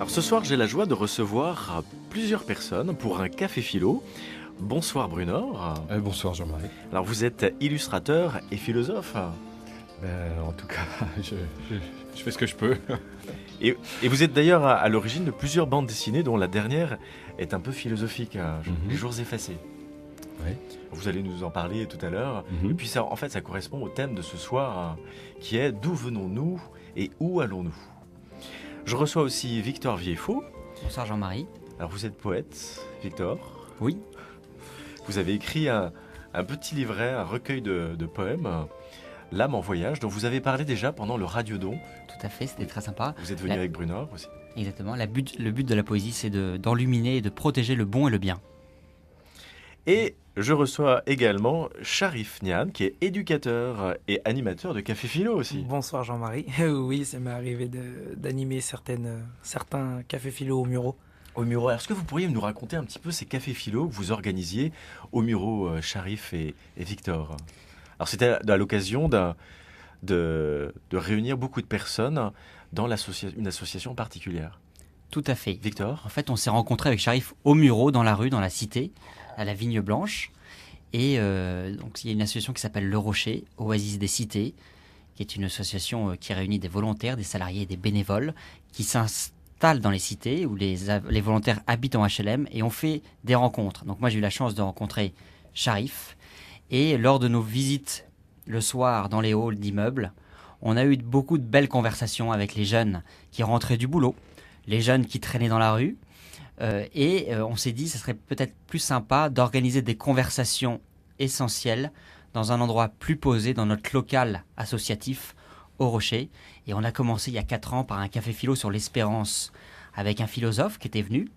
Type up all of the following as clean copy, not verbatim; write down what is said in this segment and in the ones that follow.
Alors ce soir, j'ai la joie de recevoir plusieurs personnes pour un café philo. Bonsoir Brunor. Bonsoir Jean-Marie. Alors vous êtes illustrateur et philosophe. En tout cas, je fais ce que je peux. Et vous êtes d'ailleurs à l'origine de plusieurs bandes dessinées dont la dernière est un peu philosophique, Les Jours effacés. Oui. Vous allez nous en parler tout à l'heure. Et puis ça, en fait, ça correspond au thème de ce soir, qui est d'où venons-nous et où allons-nous. Je reçois aussi Victor Vieffaux. Bonsoir Jean-Marie. Alors vous êtes poète, Victor. Oui. Vous avez écrit un petit livret, un recueil de poèmes, L'âme en voyage, dont vous avez parlé déjà pendant le Radiodon. Tout à fait, c'était très sympa. Vous êtes venu avec Brunor aussi. Exactement. Le but de la poésie, c'est d'enluminer et de protéger le bon et le bien. Et je reçois également Sharif Niane, qui est éducateur et animateur de Café Philo aussi. Bonsoir Jean-Marie. Oui, ça m'est arrivé d'animer certains cafés philo au Muro. Au Muro, alors est-ce que vous pourriez nous raconter un petit peu ces cafés philo que vous organisiez au Muro, Sharif et Victor? Alors c'était à l'occasion de réunir beaucoup de personnes dans une association particulière. Tout à fait. Victor? En fait, on s'est rencontrés avec Sharif au Muro, dans la rue, dans la cité, à la Vigne Blanche. Et donc il y a une association qui s'appelle Le Rocher, Oasis des Cités, qui est une association qui réunit des volontaires, des salariés et des bénévoles qui s'installent dans les cités où les volontaires habitent en HLM et on fait des rencontres. Donc moi j'ai eu la chance de rencontrer Sharif et lors de nos visites le soir dans les halls d'immeubles, on a eu beaucoup de belles conversations avec les jeunes qui rentraient du boulot, les jeunes qui traînaient dans la rue. On s'est dit que ce serait peut-être plus sympa d'organiser des conversations essentielles dans un endroit plus posé, dans notre local associatif au Rocher. Et on a commencé il y a 4 ans par un café philo sur l'espérance avec un philosophe qui était venu,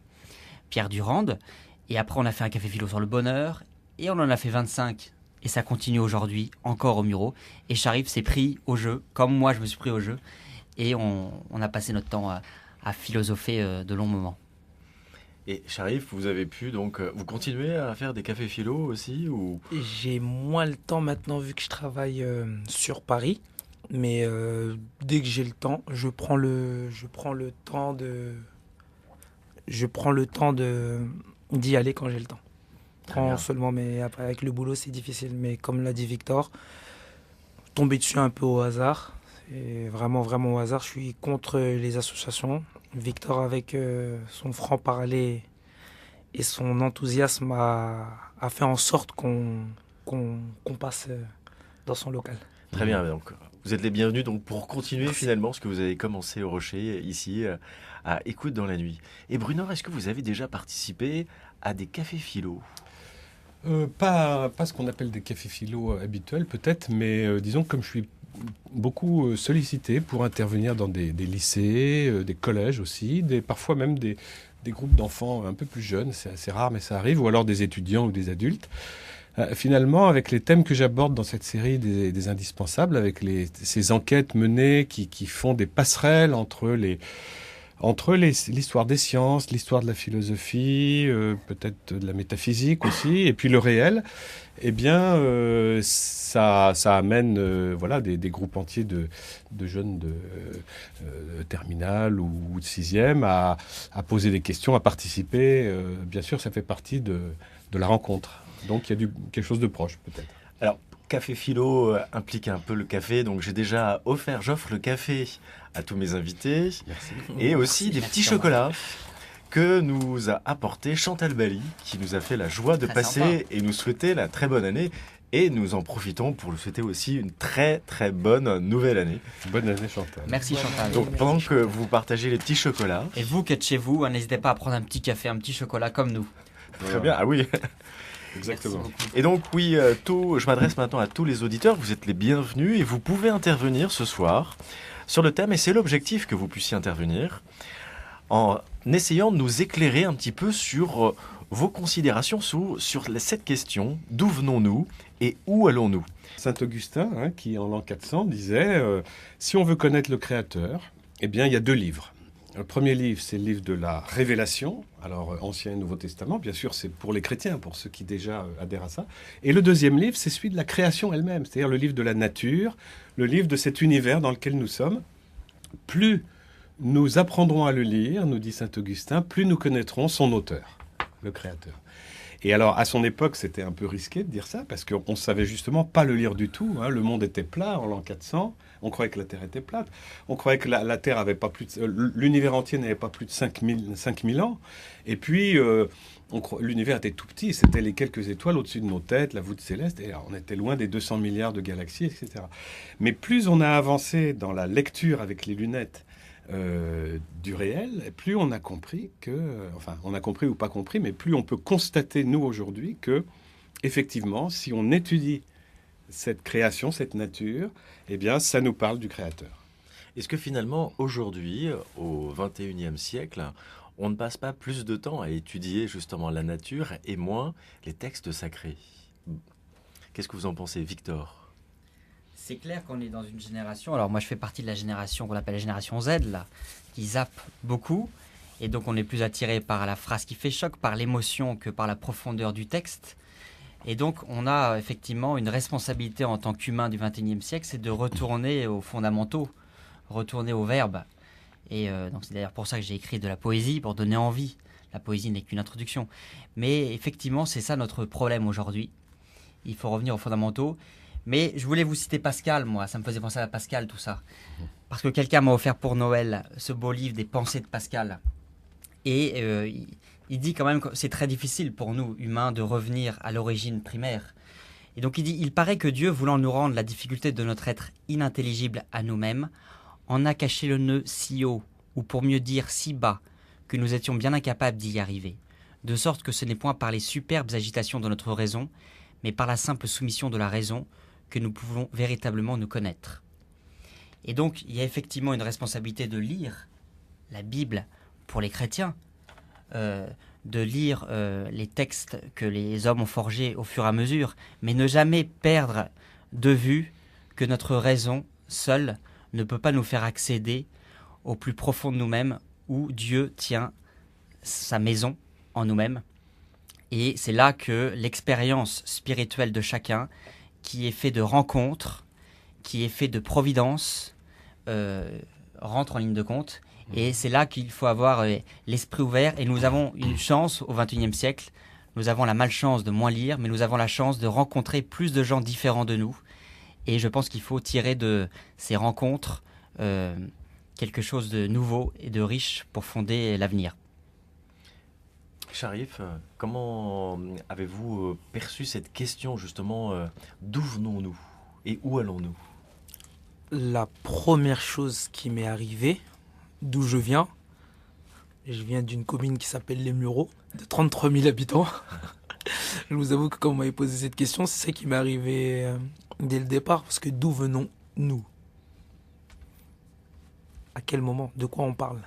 Pierre Durande. Et après on a fait un café philo sur le bonheur et on en a fait 25. Et ça continue aujourd'hui encore au Muro. Et Sharif s'est pris au jeu, comme moi je me suis pris au jeu. Et on a passé notre temps à philosopher de longs moments. Et Sharif, vous avez pu donc, vous continuez à faire des cafés philo aussi ou... J'ai moins le temps maintenant vu que je travaille sur Paris. Mais dès que j'ai le temps, je prends le temps d'y aller quand j'ai le temps. Seulement, mais après avec le boulot c'est difficile. Mais comme l'a dit Victor, tomber dessus un peu au hasard. Et vraiment au hasard, je suis contre les associations. Victor, avec son franc-parler et son enthousiasme, a fait en sorte qu'on passe dans son local. Très bien, donc vous êtes les bienvenus donc, pour continuer finalement ce que vous avez commencé au Rocher, ici, à Écoute dans la nuit. Et Brunor, est-ce que vous avez déjà participé à des cafés philo? Pas ce qu'on appelle des cafés philo habituels peut-être, mais disons que comme je suis beaucoup sollicité pour intervenir dans des lycées, des collèges aussi, parfois même des groupes d'enfants un peu plus jeunes, c'est assez rare mais ça arrive, ou alors des étudiants ou des adultes. Finalement, avec les thèmes que j'aborde dans cette série des indispensables, avec ces enquêtes menées qui font des passerelles entre l'histoire des sciences, l'histoire de la philosophie, peut-être de la métaphysique aussi, et puis le réel, eh bien, ça amène des groupes entiers de jeunes de terminale ou de sixième à poser des questions, à participer. Bien sûr, ça fait partie de la rencontre. Donc, il y a quelque chose de proche, peut-être. Alors, café philo implique un peu le café, donc j'offre le café à tous mes invités. Merci. Et aussi des petits chocolats que nous a apporté Chantal Bali, qui nous a fait la joie de passer et nous souhaiter la très bonne année. Et nous en profitons pour lui souhaiter aussi une très très bonne nouvelle année. Bonne année Chantal. Merci Chantal. Donc pendant que vous partagez les petits chocolats... Et vous qui êtes chez vous, n'hésitez pas à prendre un petit café, un petit chocolat comme nous. Très bien, ah oui. Exactement. Et donc oui, je m'adresse maintenant à tous les auditeurs, vous êtes les bienvenus et vous pouvez intervenir ce soir sur le thème, et c'est l'objectif que vous puissiez intervenir, en essayant de nous éclairer un petit peu sur vos considérations sur cette question, d'où venons-nous et où allons-nous? Saint Augustin, qui en l'an 400 disait, si on veut connaître le Créateur, eh bien il y a 2 livres. Le premier livre, c'est le livre de la Révélation, alors Ancien et Nouveau Testament, bien sûr, c'est pour les chrétiens, pour ceux qui déjà adhèrent à ça. Et le deuxième livre, c'est celui de la création elle-même, c'est-à-dire le livre de la nature, le livre de cet univers dans lequel nous sommes. Plus nous apprendrons à le lire, nous dit saint Augustin, plus nous connaîtrons son auteur, le Créateur. Et alors, à son époque, c'était un peu risqué de dire ça, parce qu'on ne savait justement pas le lire du tout. Hein. Le monde était plat en l'an 400. On croyait que la Terre était plate. On croyait que la Terre avait pas plus l'univers entier n'avait pas plus de 5000 ans. Et puis, l'univers était tout petit. C'était les quelques étoiles au-dessus de nos têtes, la voûte céleste. Et alors, on était loin des 200 milliards de galaxies, etc. Mais plus on a avancé dans la lecture avec les lunettes du réel, plus on a compris on a compris ou pas compris, mais plus on peut constater, nous, aujourd'hui, que, effectivement, si on étudie cette création, cette nature, eh bien, ça nous parle du Créateur. Est-ce que finalement, aujourd'hui, au XXIe siècle, on ne passe pas plus de temps à étudier justement la nature et moins les textes sacrés? Qu'est-ce que vous en pensez, Victor? C'est clair qu'on est dans une génération, alors moi je fais partie de la génération qu'on appelle la génération Z, là, qui zappe beaucoup, et donc on est plus attiré par la phrase qui fait choc, par l'émotion que par la profondeur du texte. Et donc on a effectivement une responsabilité en tant qu'humain du XXIe siècle, c'est de retourner aux fondamentaux, retourner au verbe. Et donc c'est d'ailleurs pour ça que j'ai écrit de la poésie, pour donner envie. La poésie n'est qu'une introduction. Mais effectivement, c'est ça notre problème aujourd'hui. Il faut revenir aux fondamentaux. Mais je voulais vous citer Pascal, moi, ça me faisait penser à Pascal, tout ça. Parce que quelqu'un m'a offert pour Noël ce beau livre des pensées de Pascal. Et il dit quand même que c'est très difficile pour nous, humains, de revenir à l'origine primaire. Et donc il dit, il paraît que Dieu, voulant nous rendre la difficulté de notre être inintelligible à nous-mêmes, en a caché le nœud si haut, ou pour mieux dire si bas, que nous étions bien incapables d'y arriver. De sorte que ce n'est point par les superbes agitations de notre raison, mais par la simple soumission de la raison, que nous pouvons véritablement nous connaître. Et donc, il y a effectivement une responsabilité de lire la Bible pour les chrétiens, de lire les textes que les hommes ont forgés au fur et à mesure, mais ne jamais perdre de vue que notre raison seule ne peut pas nous faire accéder au plus profond de nous-mêmes, où Dieu tient sa maison en nous-mêmes. Et c'est là que l'expérience spirituelle de chacun, qui est fait de rencontres, qui est fait de providence, rentre en ligne de compte. Et c'est là qu'il faut avoir l'esprit ouvert. Et nous avons une chance au XXIe siècle. Nous avons la malchance de moins lire, mais nous avons la chance de rencontrer plus de gens différents de nous. Et je pense qu'il faut tirer de ces rencontres quelque chose de nouveau et de riche pour fonder l'avenir. Sharif, comment avez-vous perçu cette question justement d'où venons-nous et où allons-nous? La première chose qui m'est arrivée, d'où je viens d'une commune qui s'appelle Les Mureaux, de 33 000 habitants. Je vous avoue que quand vous m'avez posé cette question, c'est ça qui m'est arrivé dès le départ, parce que d'où venons-nous? À quel moment? De quoi on parle?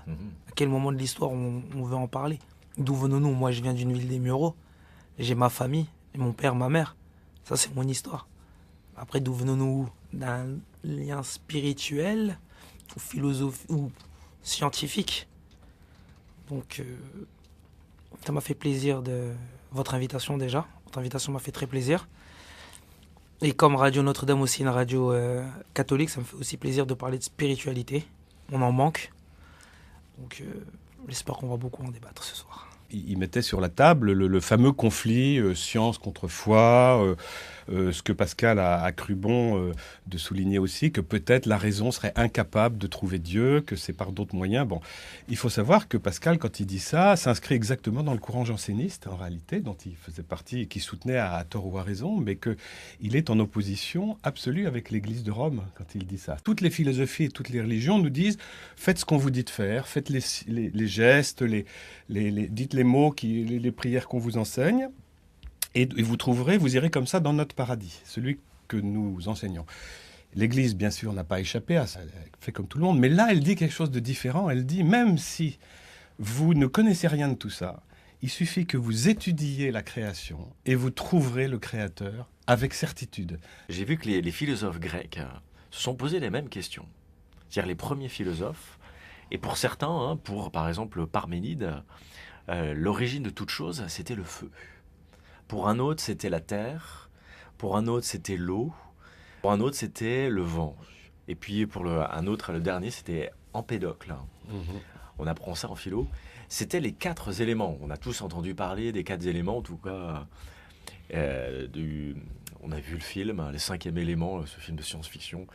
À quel moment de l'histoire on veut en parler? D'où venons-nous? Moi, je viens d'une ville des Mureaux. J'ai ma famille, mon père, ma mère. Ça, c'est mon histoire. Après, d'où venons-nous? D'un lien spirituel ou philosophique ou scientifique. Donc, ça m'a fait plaisir de votre invitation déjà. Votre invitation m'a fait très plaisir. Et comme Radio Notre-Dame aussi, une radio catholique, ça me fait aussi plaisir de parler de spiritualité. On en manque. Donc, j'espère qu'on va beaucoup en débattre ce soir. Il mettait sur la table le fameux conflit science contre foi, ce que Pascal a cru bon de souligner aussi, que peut-être la raison serait incapable de trouver Dieu, que c'est par d'autres moyens. Bon, il faut savoir que Pascal, quand il dit ça, s'inscrit exactement dans le courant janséniste, en réalité, dont il faisait partie et qui soutenait à tort ou à raison, mais qu'il est en opposition absolue avec l'Église de Rome quand il dit ça. Toutes les philosophies et toutes les religions nous disent « faites ce qu'on vous dit de faire, faites les gestes, dites les mots, les prières qu'on vous enseigne, et vous trouverez, vous irez comme ça dans notre paradis, celui que nous enseignons. » L'Église, bien sûr, n'a pas échappé à ça, elle fait comme tout le monde, mais là, elle dit quelque chose de différent. Elle dit, même si vous ne connaissez rien de tout ça, il suffit que vous étudiez la création et vous trouverez le Créateur avec certitude. J'ai vu que les philosophes grecs se sont posés les mêmes questions. C'est-à-dire les premiers philosophes, et pour certains, pour par exemple Parménide, l'origine de toute chose, c'était le feu. Pour un autre, c'était la terre. Pour un autre, c'était l'eau. Pour un autre, c'était le vent. Et puis pour le dernier, c'était Empédocle. On apprend ça en philo. C'était les 4 éléments. On a tous entendu parler des 4 éléments, en tout cas. On a vu le film, Les 5e éléments, ce film de science-fiction,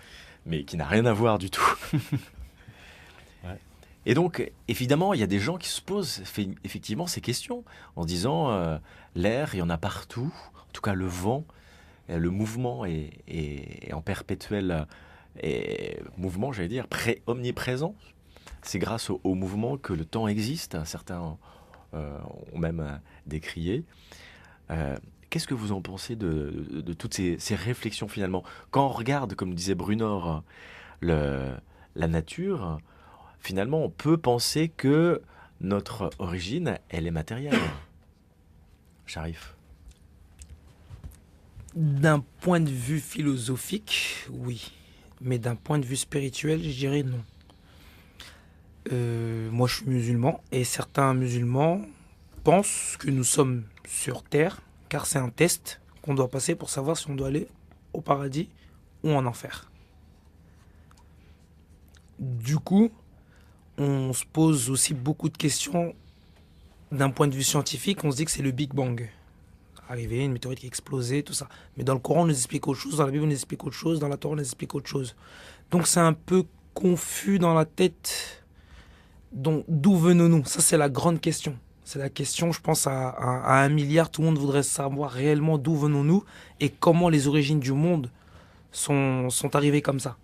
mais qui n'a rien à voir du tout. Ouais. Et donc, évidemment, il y a des gens qui se posent effectivement ces questions en disant l'air, il y en a partout, en tout cas le vent, le mouvement est en perpétuel mouvement, j'allais dire, omniprésent. C'est grâce au mouvement que le temps existe. Certains ont même décrié. Qu'est-ce que vous en pensez de toutes ces réflexions finalement? Quand on regarde, comme disait Brunor, la nature, finalement on peut penser que notre origine, elle est matérielle. Sharif. D'un point de vue philosophique, oui. Mais d'un point de vue spirituel, je dirais non. Moi, je suis musulman et certains musulmans pensent que nous sommes sur Terre, car c'est un test qu'on doit passer pour savoir si on doit aller au paradis ou en enfer. Du coup, on se pose aussi beaucoup de questions d'un point de vue scientifique. On se dit que c'est le Big Bang. Arrivé, une météorite qui a explosé, tout ça. Mais dans le Coran, on nous explique autre chose, dans la Bible, on nous explique autre chose, dans la Torah, on nous explique autre chose. Donc c'est un peu confus dans la tête. Donc, d'où venons-nous? Ça, c'est la grande question. C'est la question, je pense, à 1 milliard. Tout le monde voudrait savoir réellement d'où venons-nous et comment les origines du monde sont arrivées comme ça.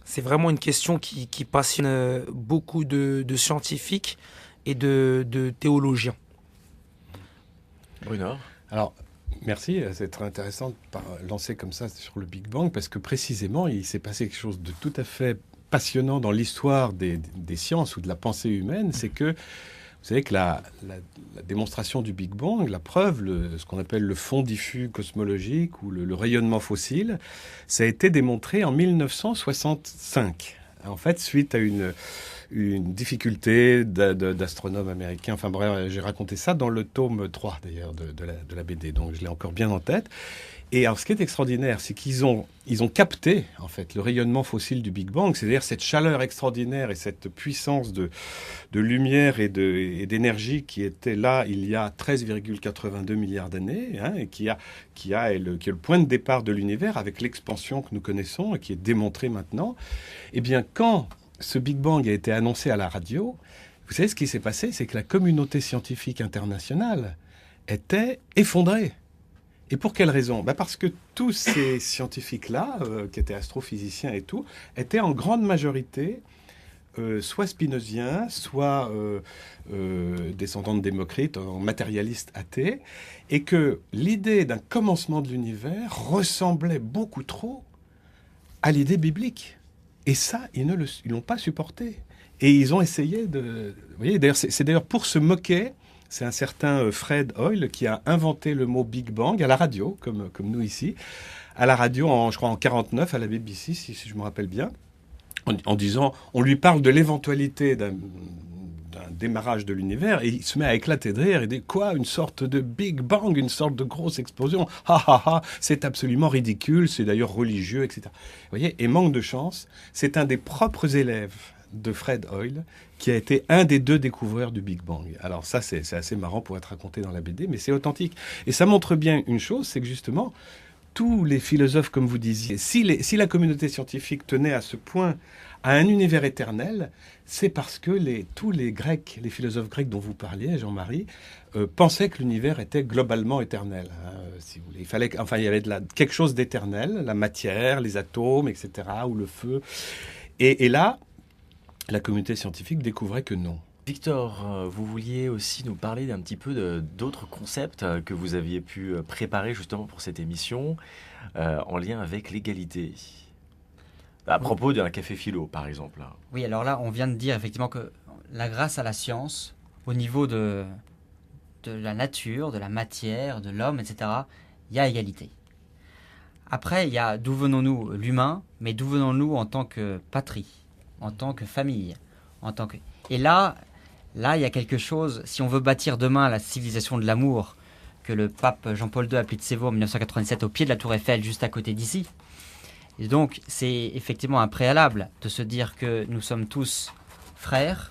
C'est vraiment une question qui passionne beaucoup de scientifiques et de théologiens. Bruno. Alors, merci, c'est très intéressant de lancer comme ça sur le Big Bang, parce que précisément, il s'est passé quelque chose de tout à fait passionnant dans l'histoire des sciences ou de la pensée humaine. C'est que, vous savez que la démonstration du Big Bang, la preuve, ce qu'on appelle le fond diffus cosmologique ou le rayonnement fossile, ça a été démontré en 1965. En fait, suite à une difficulté d'astronomes américains. Enfin bref, j'ai raconté ça dans le tome 3 d'ailleurs de la BD, donc je l'ai encore bien en tête. Et alors ce qui est extraordinaire, c'est qu'ils ont capté en fait le rayonnement fossile du Big Bang, c'est-à-dire cette chaleur extraordinaire et cette puissance de lumière et d'énergie qui était là il y a 13,82 milliards d'années, hein, et qui est le point de départ de l'univers avec l'expansion que nous connaissons et qui est démontrée maintenant. Eh bien, quand ce Big Bang a été annoncé à la radio, vous savez ce qui s'est passé? C'est que la communauté scientifique internationale était effondrée. Et pour quelle raison? Parce que tous ces scientifiques-là, qui étaient astrophysiciens et tout, étaient en grande majorité soit spinoziens, soit descendants de Démocrite, matérialistes athées, et que l'idée d'un commencement de l'univers ressemblait beaucoup trop à l'idée biblique. Et ça, ils ne l'ont pas supporté. Et ils ont essayé de... Vous voyez, d'ailleurs, c'est d'ailleurs pour se moquer. C'est un certain Fred Hoyle qui a inventé le mot Big Bang à la radio, comme nous ici, à la radio, je crois en 49 à la BBC, si je me rappelle bien, en disant, on lui parle de l'éventualité d'un démarrage de l'univers, et il se met à éclater de rire, et dit, quoi, une sorte de Big Bang, une sorte de grosse explosion, c'est absolument ridicule, c'est d'ailleurs religieux, etc. Vous voyez, et manque de chance, c'est un des propres élèves de Fred Hoyle, qui a été un des 2 découvreurs du Big Bang. Alors ça, c'est assez marrant pour être raconté dans la BD, mais c'est authentique. Et ça montre bien une chose, c'est que justement, tous les philosophes, comme vous disiez, si la communauté scientifique tenait à ce point à un univers éternel, c'est parce que tous les Grecs, les philosophes grecs dont vous parliez, Jean-Marie, pensaient que l'univers était globalement éternel. Si vous voulez. Il y avait quelque chose d'éternel, la matière, les atomes, etc., ou le feu. Et là, la communauté scientifique découvrait que non. Victor, vous vouliez aussi nous parler d'un petit peu d'autres concepts que vous aviez pu préparer justement pour cette émission en lien avec l'égalité. À propos d'un café philo, par exemple. Oui, alors là, on vient de dire effectivement que grâce à la science, au niveau de la nature, de la matière, de l'homme, etc., il y a égalité. Après, il y a d'où venons-nous, l'humain, mais d'où venons-nous en tant que patrie, en tant que famille, Et là, il y a quelque chose, si on veut bâtir demain la civilisation de l'amour, que le pape Jean-Paul II a appelé de ses voeux en 1997 au pied de la Tour Eiffel, juste à côté d'ici, Et donc, c'est effectivement un préalable de se dire que nous sommes tous frères,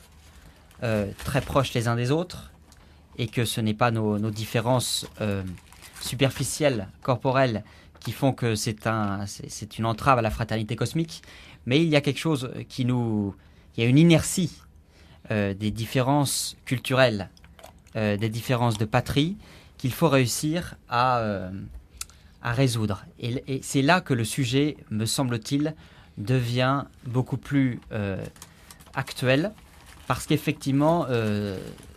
très proches les uns des autres, et que ce n'est pas nos différences superficielles, corporelles, qui font que c'est une entrave à la fraternité cosmique, mais il y a quelque chose il y a une inertie des différences culturelles, des différences de patrie, qu'il faut réussir à résoudre. Et c'est là que le sujet, me semble-t-il, devient beaucoup plus actuel, parce qu'effectivement,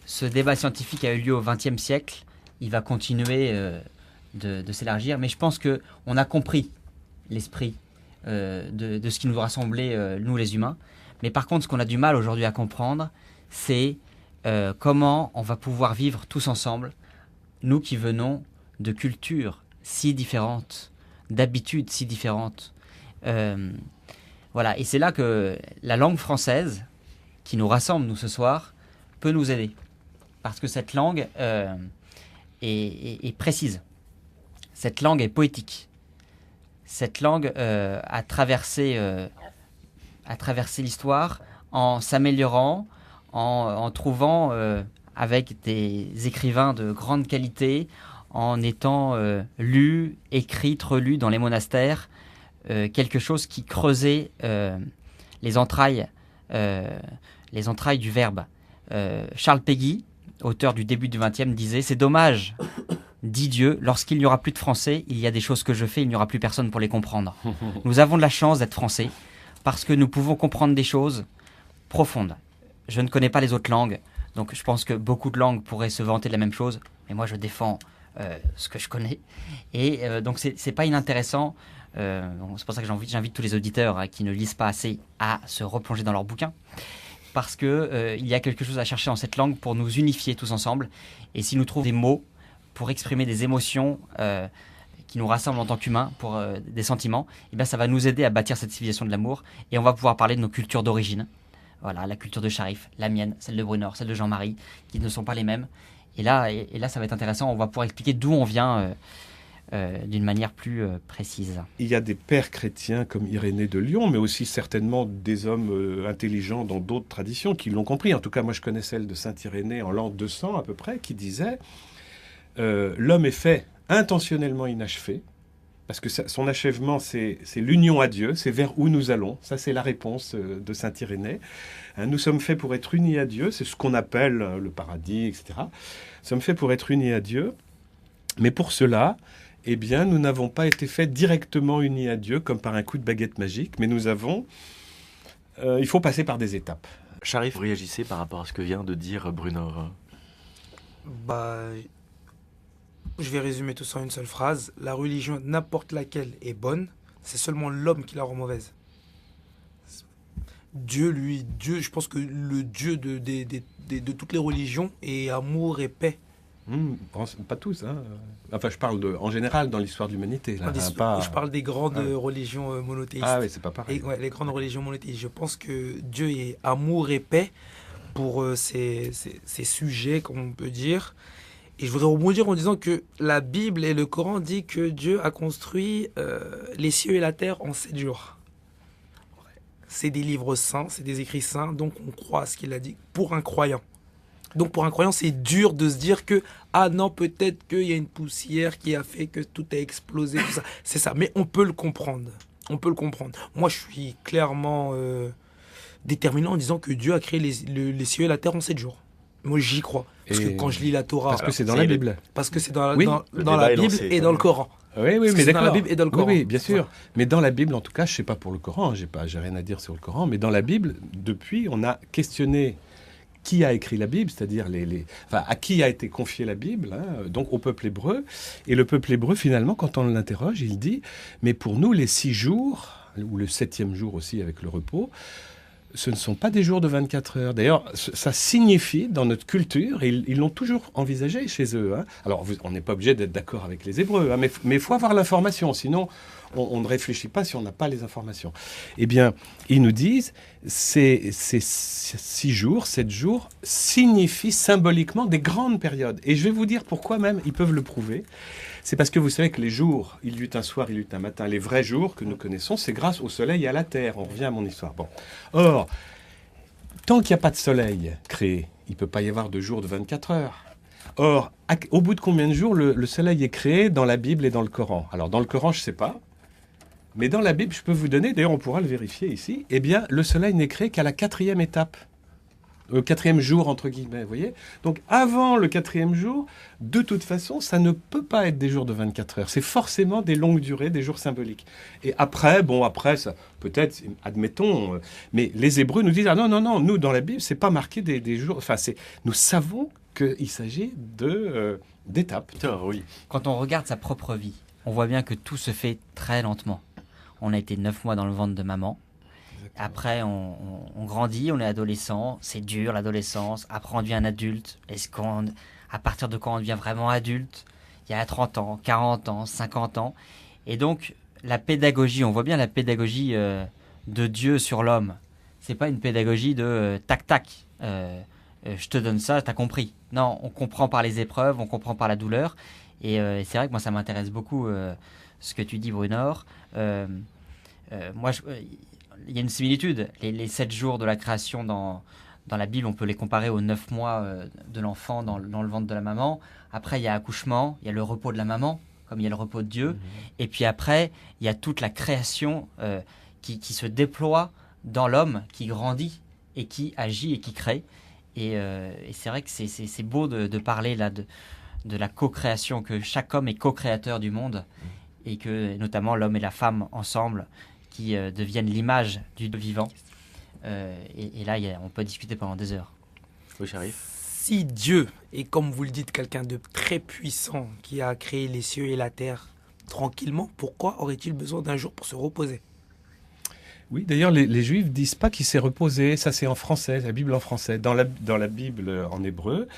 ce débat scientifique a eu lieu au XXe siècle, il va continuer de s'élargir, mais je pense qu'on a compris l'esprit de ce qui nous rassemblait, nous les humains. Mais par contre, ce qu'on a du mal aujourd'hui à comprendre, c'est comment on va pouvoir vivre tous ensemble, nous qui venons de cultures si différentes, d'habitudes si différentes. Voilà, et c'est là que la langue française, qui nous rassemble, nous, ce soir, peut nous aider. Parce que cette langue est précise. Cette langue est poétique. Cette langue a traversé l'histoire en s'améliorant, en trouvant, avec des écrivains de grande qualité, en étant lu, écrit, relu dans les monastères, quelque chose qui creusait les entrailles du verbe. Charles Péguy, auteur du début du XXe, disait « C'est dommage, dit Dieu, lorsqu'il n'y aura plus de français, il y a des choses que je fais, il n'y aura plus personne pour les comprendre. » Nous avons de la chance d'être français, parce que nous pouvons comprendre des choses profondes. Je ne connais pas les autres langues, donc je pense que beaucoup de langues pourraient se vanter de la même chose, mais moi je défends ce que je connais. Et donc c'est pas inintéressant. C'est pour ça que j'invite tous les auditeurs qui ne lisent pas assez à se replonger dans leurs bouquins, parce que il y a quelque chose à chercher dans cette langue pour nous unifier tous ensemble. Et si nous trouvons des mots pour exprimer des émotions qui nous rassemblent en tant qu'humains, pour des sentiments, et bien ça va nous aider à bâtir cette civilisation de l'amour, et on va pouvoir parler de nos cultures d'origine. Voilà, la culture de Sharif, la mienne, celle de Brunor, celle de Jean-Marie, qui ne sont pas les mêmes. Et là, ça va être intéressant, on va pouvoir expliquer d'où on vient d'une manière plus précise. Il y a des pères chrétiens comme Irénée de Lyon, mais aussi certainement des hommes intelligents dans d'autres traditions qui l'ont compris. En tout cas, moi je connais celle de saint Irénée en l'an 200 à peu près, qui disait « L'homme est fait intentionnellement inachevé ». Parce que son achèvement, c'est l'union à Dieu, c'est vers où nous allons. Ça, c'est la réponse de saint Irénée. Nous sommes faits pour être unis à Dieu, c'est ce qu'on appelle le paradis, etc. Nous sommes faits pour être unis à Dieu, mais pour cela, eh bien, nous n'avons pas été faits directement unis à Dieu, comme par un coup de baguette magique, mais il faut passer par des étapes. Sharif, vous réagissez par rapport à ce que vient de dire Brunor? Je vais résumer tout ça en une seule phrase. La religion, n'importe laquelle, est bonne. C'est seulement l'homme qui la rend mauvaise. Dieu, je pense que le Dieu de toutes les religions est amour et paix. Pas tous, hein. Enfin, je parle en général dans l'histoire de l'humanité. Je parle des grandes religions monothéistes. Ah oui, c'est pas pareil. Les grandes religions monothéistes. Je pense que Dieu est amour et paix pour ces sujets, comme on peut dire. Et je voudrais rebondir en disant que la Bible et le Coran disent que Dieu a construit les cieux et la terre en 7 jours. C'est des livres saints, c'est des écrits saints, donc on croit à ce qu'il a dit pour un croyant. Donc pour un croyant, c'est dur de se dire que ah non, peut-être qu'il y a une poussière qui a fait que tout a explosé, tout ça. C'est ça, mais on peut le comprendre. On peut le comprendre. Moi, je suis clairement déterminé en disant que Dieu a créé les cieux et la terre en 7 jours. Moi, j'y crois. Parce que quand je lis la Torah... Parce que c'est dans la Bible. Parce que c'est dans la Bible et dans le Coran. Oui, mais d'accord. Dans la Bible et dans le Coran. Oui, bien sûr. Mais dans la Bible, en tout cas, je ne sais pas pour le Coran, j'ai rien à dire sur le Coran, mais dans la Bible, depuis, on a questionné qui a écrit la Bible, c'est-à-dire à qui a été confiée la Bible, hein, donc au peuple hébreu. Et le peuple hébreu, finalement, quand on l'interroge, il dit « Mais pour nous, les 6 jours, ou le 7e jour aussi avec le repos, ce ne sont pas des jours de 24 heures. D'ailleurs, ça signifie dans notre culture, et ils l'ont toujours envisagé chez eux. Hein. Alors, on n'est pas obligé d'être d'accord avec les Hébreux, hein, mais il faut avoir l'information, sinon on ne réfléchit pas si on n'a pas les informations. Eh bien, ils nous disent, ces 6 jours, 7 jours, signifient symboliquement des grandes périodes. Et je vais vous dire pourquoi même, ils peuvent le prouver. C'est parce que vous savez que les jours, il y eut un soir, il y eut un matin, les vrais jours que nous connaissons, c'est grâce au soleil et à la terre. On revient à mon histoire. Bon. Or, tant qu'il n'y a pas de soleil créé, il ne peut pas y avoir de jour de 24 heures. Or, au bout de combien de jours le soleil est créé dans la Bible et dans le Coran? Alors, dans le Coran, je ne sais pas. Mais dans la Bible, je peux vous donner, d'ailleurs on pourra le vérifier ici, eh bien le soleil n'est créé qu'à la 4e étape. 4e jour, entre guillemets, vous voyez. Donc avant le 4e jour, de toute façon, ça ne peut pas être des jours de 24 heures. C'est forcément des longues durées, des jours symboliques. Et après, ça, peut-être, admettons, mais les Hébreux nous disent, ah non, nous dans la Bible, c'est pas marqué des jours, enfin, nous savons qu'il s'agit d'étapes. Oui. Quand on regarde sa propre vie, on voit bien que tout se fait très lentement. On a été 9 mois dans le ventre de maman. Exactement. Après, on grandit, on est adolescent. C'est dur, l'adolescence. Après, on devient un adulte. À partir de quand on devient vraiment adulte? Il y a 30 ans, 40 ans, 50 ans. Et donc, la pédagogie, on voit bien la pédagogie de Dieu sur l'homme. C'est pas une pédagogie de tac-tac. Je te donne ça, t'as compris. Non, on comprend par les épreuves, on comprend par la douleur. Et c'est vrai que moi, ça m'intéresse beaucoup ce que tu dis, Brunor. Il y a une similitude. Les 7 jours de la création dans la Bible, on peut les comparer aux 9 mois de l'enfant dans le ventre de la maman. Après, il y a accouchement, il y a le repos de la maman, comme il y a le repos de Dieu. Mmh. Et puis après, il y a toute la création qui se déploie dans l'homme, qui grandit et qui agit et qui crée. Et c'est vrai que c'est beau de parler là de la co-création, que chaque homme est co-créateur du monde, et que notamment l'homme et la femme ensemble qui deviennent l'image du vivant. Et là, on peut discuter pendant des heures. Oui, Sharif. Si Dieu est, comme vous le dites, quelqu'un de très puissant qui a créé les cieux et la terre tranquillement, pourquoi aurait-il besoin d'un jour pour se reposer? Oui, d'ailleurs, les Juifs disent pas qu'il s'est reposé. Ça, c'est en français, la Bible en français. Dans la Bible en hébreu,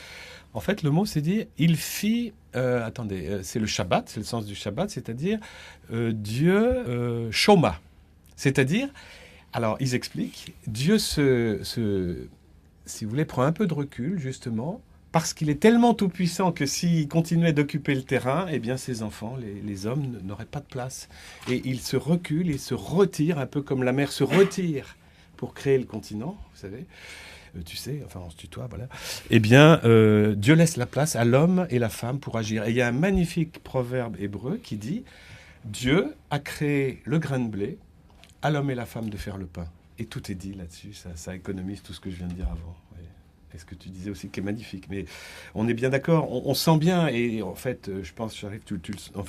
en fait, le mot, c'est dire « il fit ». C'est le Shabbat, c'est le sens du Shabbat, c'est-à-dire Dieu shoma. C'est-à-dire, alors ils expliquent, Dieu si vous voulez, prend un peu de recul, justement, parce qu'il est tellement tout-puissant que s'il continuait d'occuper le terrain, eh bien ses enfants, les hommes, n'auraient pas de place. Et il se recule, il se retire, un peu comme la mer se retire pour créer le continent, vous savez. Tu sais, enfin on se tutoie, voilà. Eh bien, Dieu laisse la place à l'homme et la femme pour agir. Et il y a un magnifique proverbe hébreu qui dit « Dieu a créé le grain de blé, à l'homme et la femme de faire le pain. » Et tout est dit là-dessus, ça économise tout ce que je viens de dire avant. Oui. Et ce que tu disais aussi qui est magnifique. Mais on est bien d'accord, on sent bien, et en fait, je pense, j'arrive,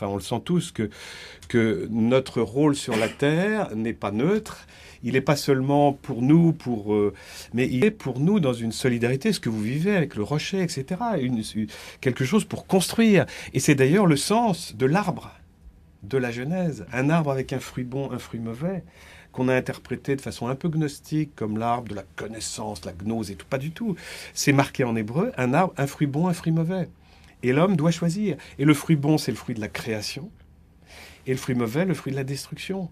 on le sent tous, que notre rôle sur la Terre n'est pas neutre. Il n'est pas seulement pour nous, mais il est pour nous dans une solidarité, ce que vous vivez avec le rocher, etc. Quelque chose pour construire. Et c'est d'ailleurs le sens de l'arbre de la Genèse. Un arbre avec un fruit bon, un fruit mauvais, qu'on a interprété de façon un peu gnostique, comme l'arbre de la connaissance, la gnose et tout. Pas du tout. C'est marqué en hébreu, un arbre, un fruit bon, un fruit mauvais. Et l'homme doit choisir. Et le fruit bon, c'est le fruit de la création. Et le fruit mauvais, le fruit de la destruction.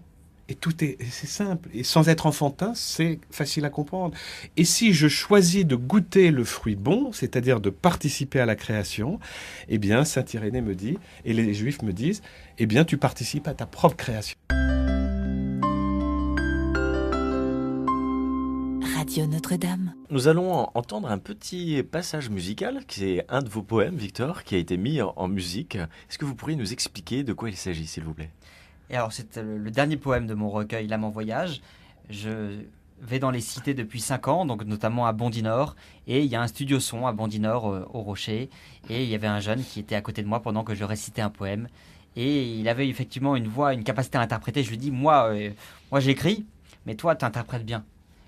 Et c'est simple. Et sans être enfantin, c'est facile à comprendre. Et si je choisis de goûter le fruit bon, c'est-à-dire de participer à la création, eh bien, saint Irénée me dit, et les Juifs me disent, eh bien, tu participes à ta propre création. Radio Notre-Dame. Nous allons entendre un petit passage musical, qui est un de vos poèmes, Victor, qui a été mis en musique. Est-ce que vous pourriez nous expliquer de quoi il s'agit, s'il vous plaît ? Et alors, c'est le dernier poème de mon recueil, L'âme en voyage. Je vais dans les cités depuis 5 ans, donc notamment à Bondy-Nord. Et il y a un studio son à Bondy-Nord, au Rocher. Et il y avait un jeune qui était à côté de moi pendant que je récitais un poème. Et il avait effectivement une voix, une capacité à interpréter. Je lui ai dit, moi j'écris, mais toi, tu interprètes bien.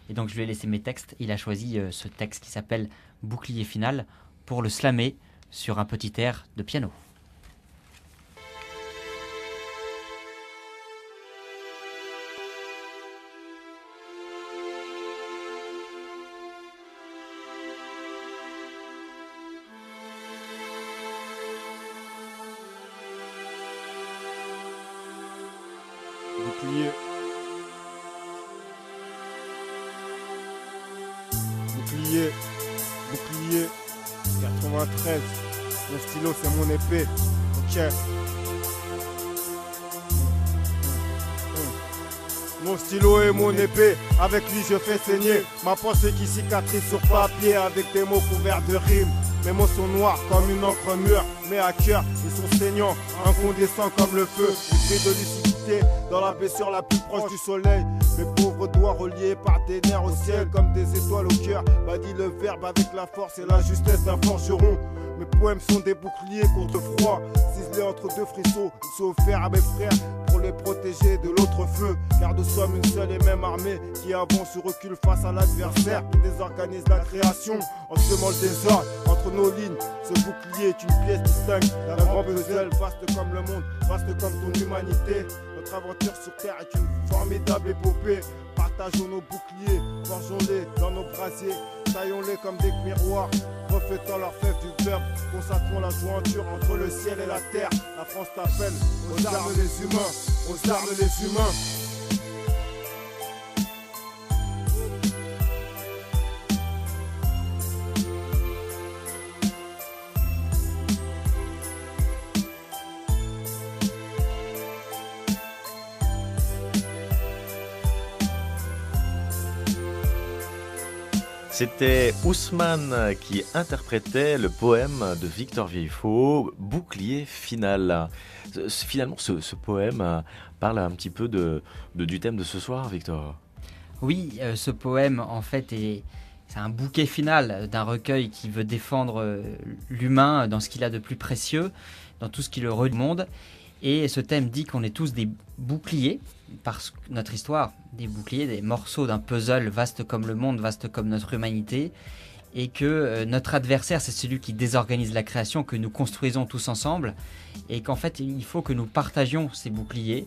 Et donc, je lui ai laissé mes textes. Il a choisi ce texte qui s'appelle « Bouclier final » pour le slammer sur un petit air de piano. Bouclier. Bouclier. Bouclier. 93. Mon stylo, c'est mon épée. Ok. Mon stylo et mon épée, avec lui je fais saigner ma pensée qui cicatrise sur papier avec des mots couverts de rimes. Mes mots sont noirs comme une encre mûre, mais à cœur ils sont saignants, incandescents comme le feu. Une baie de lucidité dans la blessure la plus proche du soleil. Mes pauvres doigts reliés par des nerfs au ciel comme des étoiles au cœur. Badie le verbe avec la force et la justesse d'un forgeron. Mes poèmes sont des boucliers contre le froid, ciselés entre deux frissons. Ils sont offerts à mes frères pour les protéger de l'autre feu. Car nous sommes une seule et même armée qui avance ou recule face à l'adversaire qui désorganise la création en semant le désordre entre nos lignes. Ce bouclier est une pièce distincte d'un grand puzzle, vaste comme le monde, vaste comme ton humanité. Notre aventure sur terre est une formidable épopée. Partageons nos boucliers, forgeons-les dans nos brasiers, taillons-les comme des miroirs, reflétant leur fève du verbe. Consacrons la jointure entre le ciel et la terre. La France t'appelle aux armes les humains, aux armes les humains. C'était Ousmane qui interprétait le poème de Victor Vieillefaux, Bouclier final. Finalement, ce poème parle un petit peu du thème de ce soir, Victor. Oui, ce poème, en fait, c'est un bouquet final d'un recueil qui veut défendre l'humain dans ce qu'il a de plus précieux, dans tout ce qui le relie au monde. Et ce thème dit qu'on est tous des boucliers, parce que notre histoire, des boucliers, des morceaux d'un puzzle vaste comme le monde, vaste comme notre humanité, et que notre adversaire, c'est celui qui désorganise la création que nous construisons tous ensemble, et qu'en fait, il faut que nous partagions ces boucliers,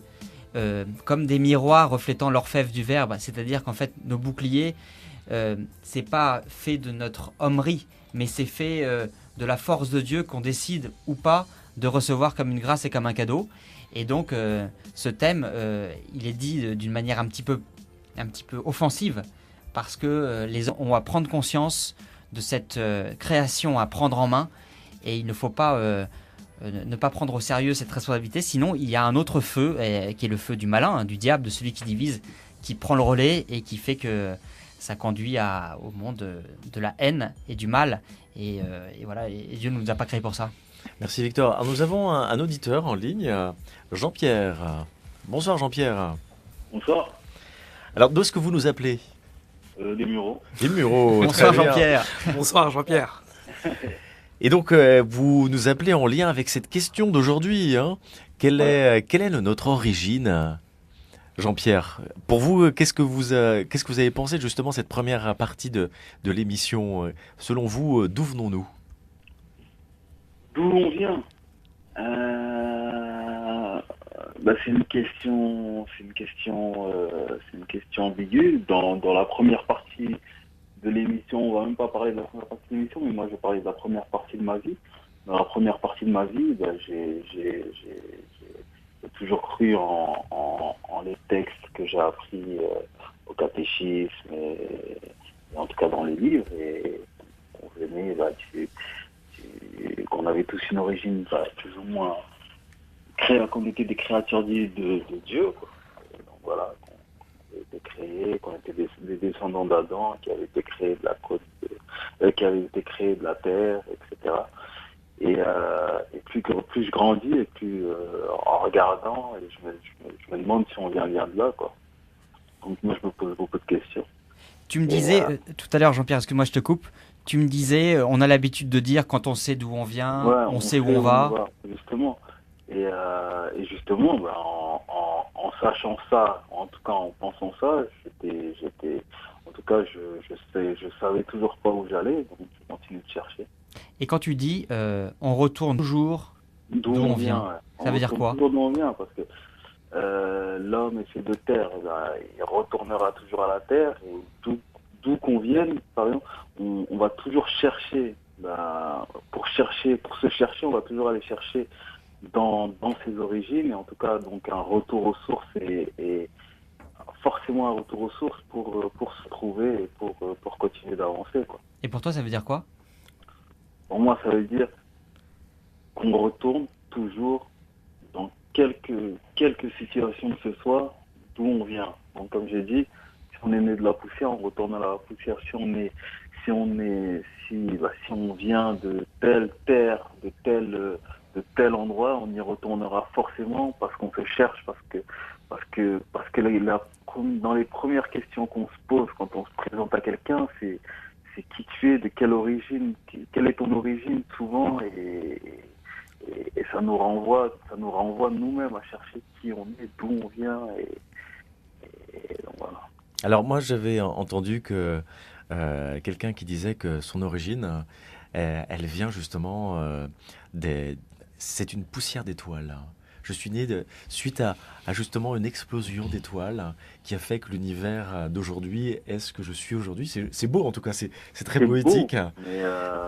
comme des miroirs reflétant l'orfèvre du verbe, c'est-à-dire qu'en fait, nos boucliers, c'est pas fait de notre hommerie, mais c'est fait de la force de Dieu qu'on décide ou pas de recevoir comme une grâce et comme un cadeau. Et donc ce thème, il est dit d'une manière un petit peu offensive, parce que les gens ont à prendre conscience de cette création à prendre en main, et il ne faut pas ne pas prendre au sérieux cette responsabilité, sinon il y a un autre feu, qui est le feu du malin, hein, du diable, de celui qui divise, qui prend le relais et qui fait que ça conduit au monde de la haine et du mal, et voilà, et Dieu ne nous a pas créés pour ça. Merci Victor. Alors, nous avons un auditeur en ligne, Jean-Pierre. Bonsoir Jean-Pierre. Bonsoir. Alors d'où est-ce que vous nous appelez? Des Mureaux. Des Mureaux. Bonsoir Jean-Pierre. Bonsoir Jean-Pierre. Et donc vous nous appelez en lien avec cette question d'aujourd'hui. Hein. Quelle est notre origine, Jean-Pierre? Pour vous, qu'est-ce que vous avez pensé de justement cette première partie de l'émission? Selon vous, d'où venons-nous? D'où on vient? C'est une question ambiguë. Dans la première partie de l'émission, on va même pas parler de la première partie de l'émission, mais moi je vais parler de la première partie de ma vie. Dans la première partie de ma vie, j'ai toujours cru en les textes que j'ai appris au catéchisme et en tout cas dans les livres, et on venait qu'on avait tous une origine plus ou moins qu'on était des créatures de Dieu, quoi. Donc voilà, qu'on était créés, qu'on était des descendants d'Adam, qui avaient été créés de la côte, qui avaient été créés de la terre, etc. Et plus je grandis, et plus en regardant, et je me demande si on vient de là, quoi. Donc moi je me pose beaucoup de questions. Tu me disais tout à l'heure, Jean-Pierre, excuse-moi, je te coupe. Tu me disais, on a l'habitude de dire quand on sait d'où on vient, on sait où on va. Justement. Et justement, en sachant ça, en tout cas en pensant ça, en tout cas, je savais toujours pas où j'allais, donc je continue de chercher. Et quand tu dis, on retourne toujours d'où on vient, ça veut dire quoi? Toujours d'où on vient, parce que l'homme est fait de terre, il retournera toujours à la terre, et d'où qu'on vienne, par exemple, on va toujours chercher, pour se chercher, on va toujours aller chercher dans ses origines, et en tout cas donc un retour aux sources, et forcément un retour aux sources pour se trouver et pour continuer d'avancer, quoi. Et pour toi, ça veut dire quoi? Pour moi, ça veut dire qu'on retourne toujours dans quelque situation que ce soit d'où on vient. Donc, comme j'ai dit, si on est né de la poussière, on retourne à la poussière. Si on vient de telle terre, de tel endroit, on y retournera forcément parce qu'on se cherche, parce que dans les premières questions qu'on se pose quand on se présente à quelqu'un, c'est qui tu es, de quelle origine, quelle est ton origine souvent, et ça nous renvoie nous-mêmes à chercher qui on est, d'où on vient, et donc voilà. Alors moi j'avais entendu que quelqu'un qui disait que son origine, elle vient justement c'est une poussière d'étoiles. Je suis né suite à justement une explosion d'étoiles qui a fait que l'univers d'aujourd'hui est ce que je suis aujourd'hui. C'est beau en tout cas, c'est très poétique.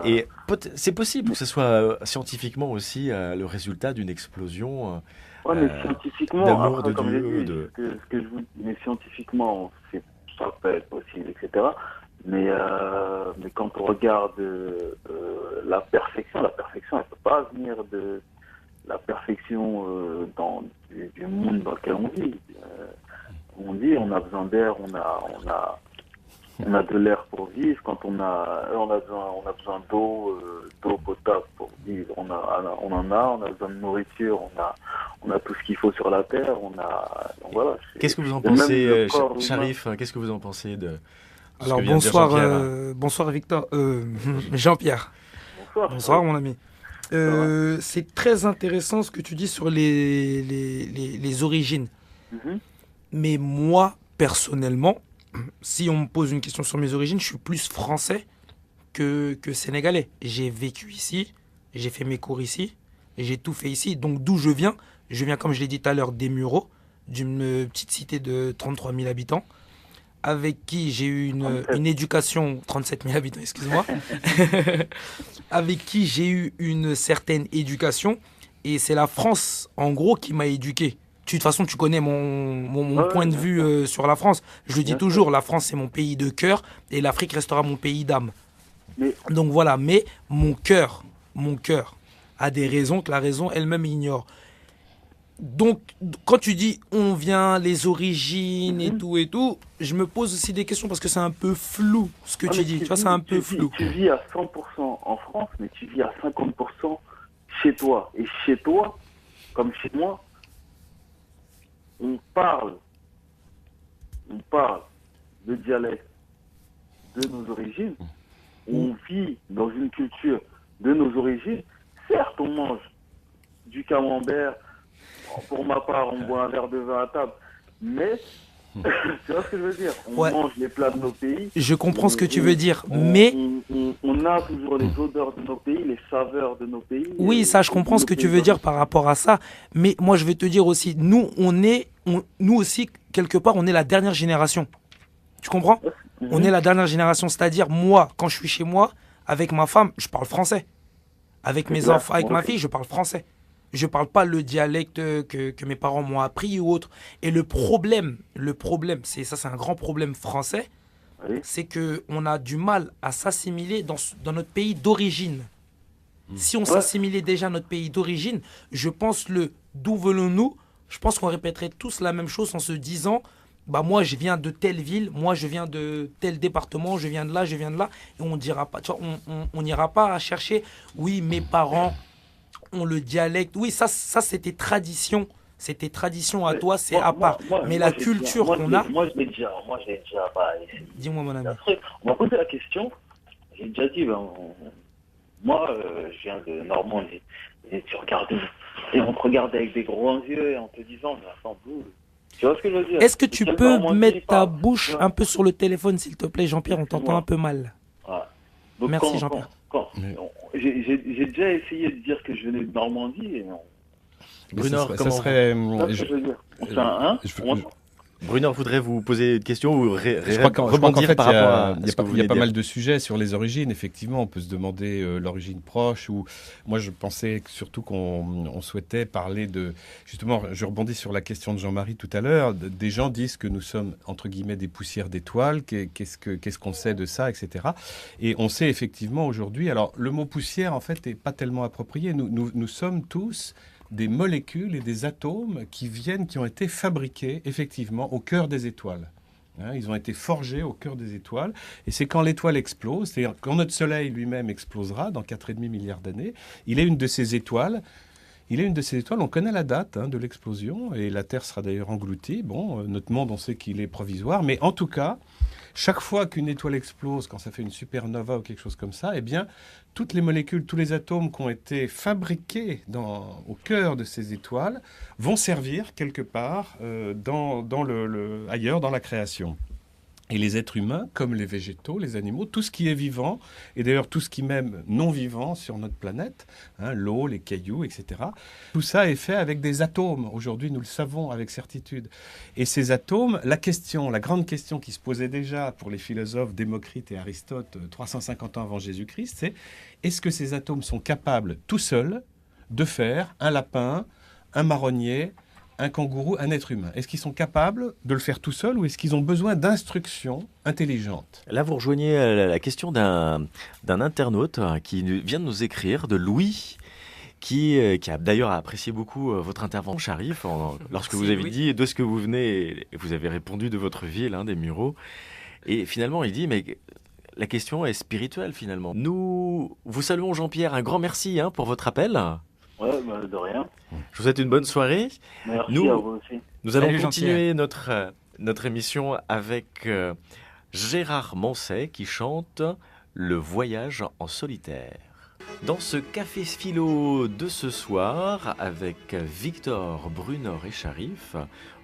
Et c'est possible que ce soit scientifiquement aussi le résultat d'une explosion mais scientifiquement, d'amour après, de comme Dieu. j'ai dit, ce que je vous dis, mais scientifiquement, ça peut être possible, etc. Mais quand on regarde la perfection, elle peut pas venir de la perfection du monde dans lequel on vit. On dit, on a besoin d'air, on a de l'air pour vivre. Quand on a besoin d'eau potable pour vivre. On a besoin de nourriture, on a tout ce qu'il faut sur la terre. Donc voilà. Qu'est-ce que vous en pensez, Sharif? Qu'est-ce que vous en pensez de ce Alors que vient de dire Jean-Pierre? bonsoir Victor, Jean-Pierre. Bonsoir mon ami. C'est très intéressant ce que tu dis sur les origines. Mhm. Mais moi, personnellement, si on me pose une question sur mes origines, je suis plus français que sénégalais. J'ai vécu ici, j'ai fait mes cours ici, et j'ai tout fait ici. Donc d'où je viens, comme je l'ai dit tout à l'heure, des Mureaux, d'une petite cité de 33 000 habitants, avec qui j'ai eu une éducation, 37 000 habitants, excuse-moi, avec qui j'ai eu une certaine éducation, et c'est la France, en gros, qui m'a éduqué. De toute façon, tu connais mon point de vue sur la France. Je le dis toujours, la France, c'est mon pays de cœur, et l'Afrique restera mon pays d'âme. Donc voilà, mais mon cœur a des raisons que la raison elle-même ignore. Donc, quand tu dis on vient, les origines et tout, je me pose aussi des questions parce que c'est un peu flou ce que tu dis. Tu vois, c'est un peu flou. Tu vis à 100% en France, mais tu vis à 50% chez toi. Et chez toi, comme chez moi, on parle le dialecte de nos origines. On vit dans une culture de nos origines. Certes, on mange du camembert. Pour ma part, on boit un verre de vin à table. Mais, tu vois ce que je veux dire? On mange les plats de nos pays. Je comprends ce que tu veux dire, mais... On a toujours les odeurs de nos pays, les saveurs de nos pays. Oui, ça, je comprends ce que tu veux dire par rapport à ça. Mais moi, je vais te dire aussi, nous aussi, quelque part, on est la dernière génération. Tu comprends? On est la dernière génération. C'est-à-dire, moi, quand je suis chez moi, avec ma femme, je parle français. Avec mes enfants, avec ma fille, je parle français. Je parle pas le dialecte que mes parents m'ont appris ou autre. Et le problème, c'est un grand problème français, c'est qu'on a du mal à s'assimiler dans notre pays d'origine. Si on s'assimilait déjà à notre pays d'origine, je pense d'où venons-nous, je pense qu'on répéterait tous la même chose en se disant, bah moi je viens de telle ville, moi je viens de tel département, je viens de là, et on dira pas, tu vois, on n'ira pas à chercher, oui mes parents ont le dialecte, oui ça c'était tradition à toi, c'est à part, mais la culture qu'on a... Moi je l'ai déjà, Dis-moi mon ami. On m'a posé la question, j'ai déjà dit, moi je viens de Normandie, et tu regardes, et on te regarde avec des gros yeux, et en te disant, mais attends, tu vois ce que je veux dire? Est-ce que tu peux mettre ta bouche un peu sur le téléphone, s'il te plaît, Jean-Pierre? On t'entend un peu mal. Donc merci, Jean-Pierre. J'ai déjà essayé de dire que je venais de Normandie. Et Brunor, ça serait... Brunor voudrait vous poser une question ou je crois qu'en fait, par rapport à ce que vous il y a venez pas de mal dire. de sujets sur les origines. Effectivement, on peut se demander l'origine proche. Ou moi, je pensais surtout qu'on souhaitait parler de... Justement, je rebondis sur la question de Jean-Marie tout à l'heure. Des gens disent que nous sommes, entre guillemets, des poussières d'étoiles. Qu'est-ce qu'on sait de ça, etc. Et on sait effectivement aujourd'hui... Alors, le mot poussière, en fait, n'est pas tellement approprié. Nous sommes tous des molécules et des atomes qui ont été fabriqués effectivement au cœur des étoiles. Ils ont été forgés au cœur des étoiles. Et c'est quand l'étoile explose, c'est-à-dire quand notre Soleil lui-même explosera dans 4,5 milliards d'années, il est une de ces étoiles. On connaît la date de l'explosion, et la Terre sera d'ailleurs engloutie. Bon, notre monde, on sait qu'il est provisoire, mais en tout cas, chaque fois qu'une étoile explose, quand ça fait une supernova ou quelque chose comme ça, eh bien, toutes les molécules, tous les atomes qui ont été fabriqués au cœur de ces étoiles vont servir quelque part ailleurs dans la création. Et les êtres humains, comme les végétaux, les animaux, tout ce qui est vivant, et d'ailleurs tout ce qui est même non vivant sur notre planète, l'eau, les cailloux, etc., tout ça est fait avec des atomes. Aujourd'hui, nous le savons avec certitude. Et ces atomes, la grande question qui se posait déjà pour les philosophes Démocrite et Aristote 350 ans avant Jésus-Christ, c'est est-ce que ces atomes sont capables tout seuls de faire un lapin, un marronnier, un kangourou, un être humain? Est-ce qu'ils sont capables de le faire tout seuls, ou est-ce qu'ils ont besoin d'instructions intelligentes? Là, vous rejoignez la question d'un internaute qui vient de nous écrire, de Louis, qui a d'ailleurs apprécié beaucoup votre intervention, Sharif, lorsque vous avez dit de ce que vous venez, et vous avez répondu de votre ville, des Mureaux. Et finalement, il dit, mais la question est spirituelle finalement. Nous vous saluons, Jean-Pierre, un grand merci pour votre appel. Ouais, de rien. Je vous souhaite une bonne soirée. Merci à vous aussi. Nous allons Salut, continuer notre émission avec Gérard Manset qui chante Le voyage en solitaire. Dans ce café philo de ce soir, avec Victor, Brunor et Sharif,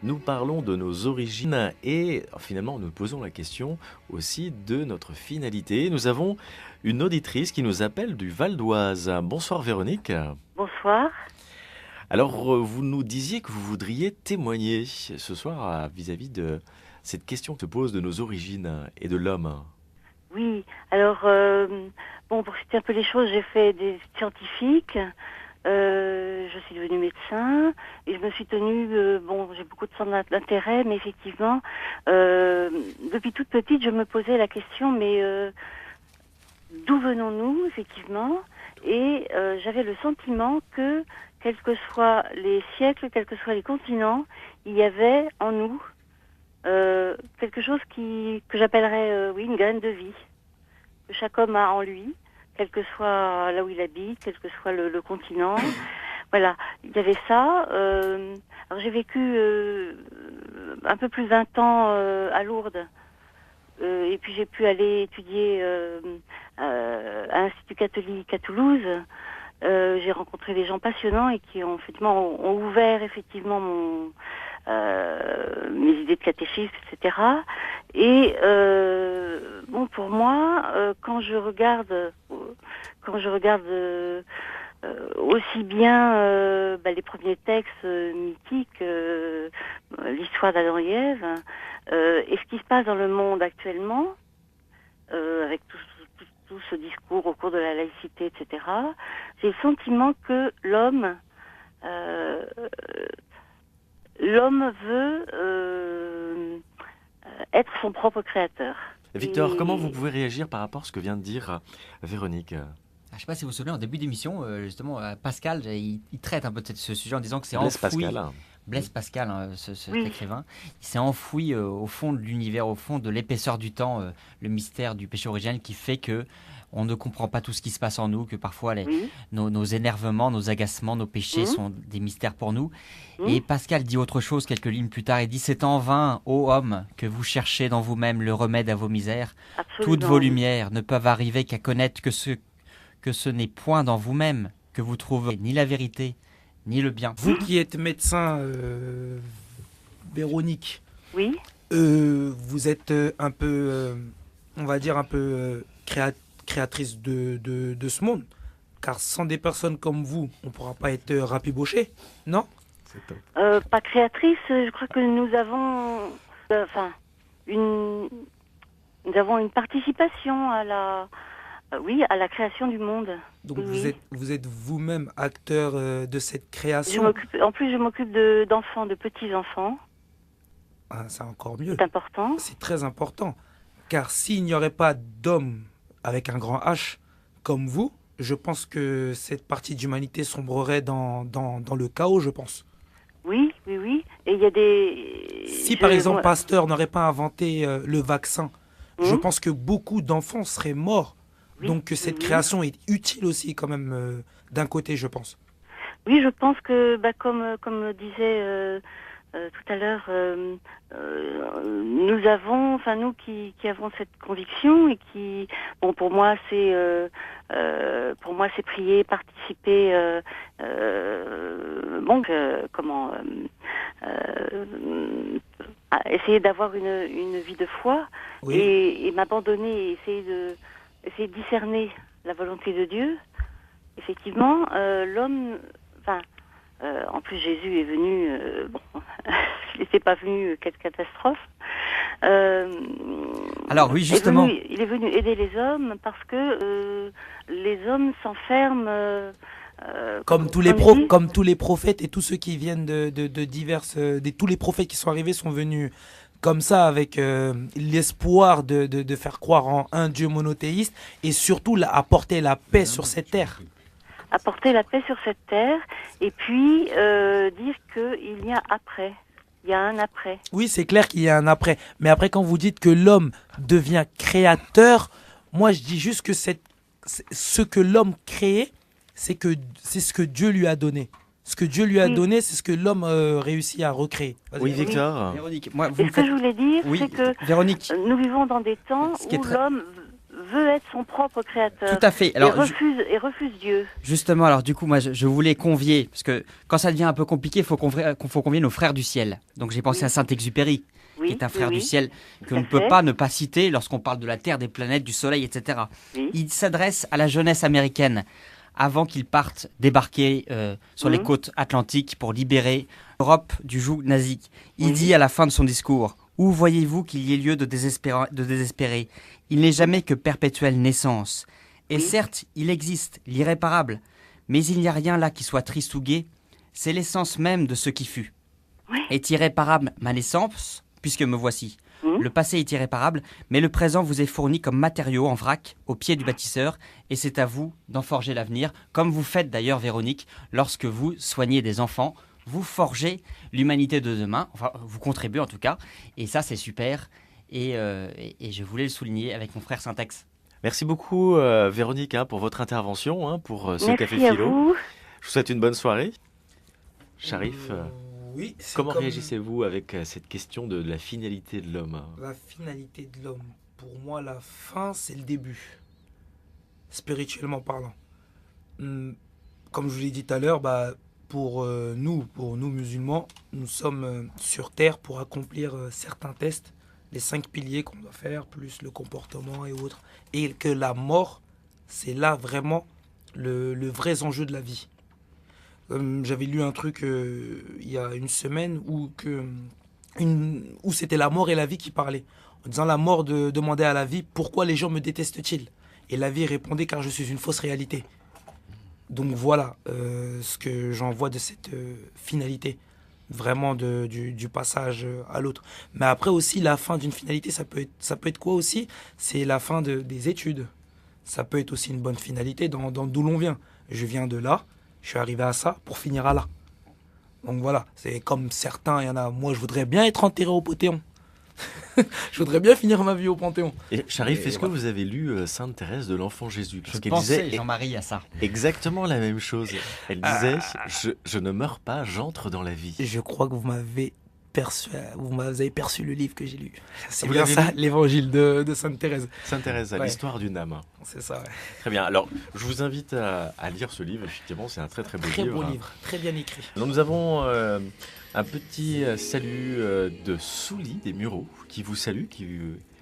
nous parlons de nos origines et finalement nous posons la question aussi de notre finalité. Nous avons une auditrice qui nous appelle du Val d'Oise. Bonsoir Véronique. Bonsoir. Alors vous nous disiez que vous voudriez témoigner ce soir vis-à-vis de cette question que se pose de nos origines et de l'homme. Oui, alors, pour citer un peu les choses, j'ai fait des études scientifiques, je suis devenue médecin, et je me suis tenue, j'ai beaucoup de centres d'intérêt, mais effectivement, depuis toute petite, je me posais la question, mais d'où venons-nous, effectivement? Et j'avais le sentiment que, quels que soient les siècles, quels que soient les continents, il y avait en nous quelque chose que j'appellerais une graine de vie que chaque homme a en lui, quel que soit là où il habite, quel que soit le continent. Voilà, il y avait ça. Alors j'ai vécu un peu plus d'un temps à Lourdes, et puis j'ai pu aller étudier à l'Institut catholique à Toulouse. J'ai rencontré des gens passionnants et qui ont ouvert effectivement mes idées de catéchisme, etc. Et pour moi, quand je regarde aussi bien les premiers textes mythiques, l'histoire d'Adam et Ève, et ce qui se passe dans le monde actuellement, avec tout ce discours au cours de la laïcité, etc., j'ai le sentiment que l'homme veut être son propre créateur. Victor, comment vous pouvez réagir par rapport à ce que vient de dire Véronique ? Je ne sais pas si vous vous souvenez, en début d'émission, justement, Pascal, il traite un peu de ce sujet en disant que c'est Blaise enfoui. Pascal. Blaise Pascal, cet écrivain, il s'est enfoui au fond de l'univers, au fond de l'épaisseur du temps, le mystère du péché originel qui fait que on ne comprend pas tout ce qui se passe en nous, que parfois nos énervements, nos agacements, nos péchés sont des mystères pour nous. Et Pascal dit autre chose quelques lignes plus tard, il dit « C'est en vain, ô homme, que vous cherchez dans vous-même le remède à vos misères. Absolument. Toutes vos lumières ne peuvent arriver qu'à connaître que ce n'est point dans vous-même que vous trouvez ni la vérité, ni le bien. » Vous qui êtes médecin, Véronique, oui. Vous êtes un peu, on va dire, un peu créatrice de ce monde. Car sans des personnes comme vous, on ne pourra pas être rapiboché, non? C'est top. Pas créatrice, je crois que nous avons nous avons une participation à la création du monde. Donc Oui. vous êtes vous-même acteur de cette création. Je m'occupe d'enfants, de petits-enfants. Ah, c'est encore mieux. C'est important. C'est très important. Car s'il n'y aurait pas d'hommes avec un grand H comme vous, je pense que cette partie d'humanité sombrerait dans le chaos, je pense. Oui, oui, oui. Et il y a des... Si par exemple Pasteur n'aurait pas inventé le vaccin, je Hum. pense que beaucoup d'enfants seraient morts. Oui, Donc que cette oui, oui. création est utile aussi quand même d'un côté, je pense. Oui, je pense que, comme le disait tout à l'heure, nous avons, enfin nous qui avons cette conviction et qui, bon, pour moi c'est prier, participer, essayer d'avoir une vie de foi Oui. et m'abandonner, essayer de discerner la volonté de Dieu. Effectivement, l'homme, en plus Jésus est venu, il n'était pas venu, quelle catastrophe. Alors oui, justement. Il est venu aider les hommes parce que les hommes s'enferment. Comme tous les prophètes et tous ceux qui viennent de diverses, tous les prophètes qui sont arrivés sont venus comme ça avec l'espoir de faire croire en un Dieu monothéiste et surtout apporter la paix sur cette terre. Apporter la paix sur cette terre et puis dire qu'il y a après. Il y a un après. Oui, c'est clair qu'il y a un après. Mais après, quand vous dites que l'homme devient créateur, moi je dis juste que ce que l'homme crée, c'est ce que Dieu lui a donné. Ce que Dieu lui a donné, c'est ce que l'homme réussit à recréer. Vas-y. Oui, Victor. Véronique, moi, Et ce que je voulais dire, Oui, c'est que Véronique. nous vivons dans des temps Ce qui est où très- l'homme veut être son propre créateur. Tout à fait. Alors, et refuse Dieu. justement, alors du coup, moi, je voulais convier, parce que quand ça devient un peu compliqué, il faut convier nos frères du ciel. Donc j'ai pensé Oui. à Saint-Exupéry, Oui, qui est un oui, frère du oui. ciel, Tout que à l'on ne peut fait. pas ne pas citer lorsqu'on parle de la Terre, des planètes, du Soleil, etc. Oui. Il s'adresse à la jeunesse américaine avant qu'ils partent débarquer sur les Mhm. côtes atlantiques pour libérer l'Europe du joug nazi. Il Oui. dit à la fin de son discours: « Où voyez-vous qu'il y ait lieu de désespérer? Il n'est jamais que perpétuelle naissance. Et Oui. certes, il existe l'irréparable, mais il n'y a rien là qui soit triste ou gai. C'est l'essence même de ce qui fut. Oui. Est irréparable ma naissance, puisque me voici. Mhm. Le passé est irréparable, mais le présent vous est fourni comme matériau en vrac au pied du bâtisseur, et c'est à vous d'en forger l'avenir, comme vous faites d'ailleurs, Véronique, lorsque vous soignez des enfants. Vous forgez l'humanité de demain, enfin vous contribuez en tout cas, et ça c'est super, et je voulais le souligner avec mon frère Syntex. Merci beaucoup, Véronique, pour votre intervention, pour ce Café Merci à Philo. vous. Je vous souhaite une bonne soirée. Sharif, Oui, c'est comment comme réagissez-vous avec cette question de la finalité de l'homme? la finalité de l'homme. Pour moi, la fin, c'est le début, spirituellement parlant. Comme je vous l'ai dit tout à l'heure, pour nous musulmans, nous sommes sur Terre pour accomplir certains tests, les 5 piliers qu'on doit faire, plus le comportement et autres. Et que la mort, c'est là vraiment le vrai enjeu de la vie. J'avais lu un truc il y a une semaine où c'était la mort et la vie qui parlaient. En disant la mort demandait à la vie pourquoi les gens me détestent-ils. Et la vie répondait car je suis une fausse réalité. Donc voilà ce que j'en vois de cette finalité, vraiment du passage à l'autre. Mais après aussi la fin d'une finalité, ça peut être quoi aussi? C'est la fin des études. Ça peut être aussi une bonne finalité dans d'où l'on vient. Je viens de là, je suis arrivé à ça pour finir à là. Donc voilà, c'est comme certains, il y en a. Moi, je voudrais bien être enterré au Panthéon. Je voudrais bien finir ma vie au Panthéon. Et Sharif, est-ce voilà. que vous avez lu Sainte Thérèse de l'Enfant Jésus? Parce Je qu'elle pensais, disait Jean-Marie, à ça. exactement la même chose. Elle disait je ne meurs pas, j'entre dans la vie. Je crois que vous avez perçu le livre que j'ai lu. C'est Vous bien l'avez ça, lu l'évangile de Sainte Thérèse. Sainte Thérèse, Ouais. l'histoire d'une âme. C'est ça, ouais. Très bien. Alors, je vous invite à lire ce livre. Effectivement, c'est un très très beau Très livre. beau livre, très bien écrit. Alors, nous avons un petit salut de Souli des Mureaux qui vous salue,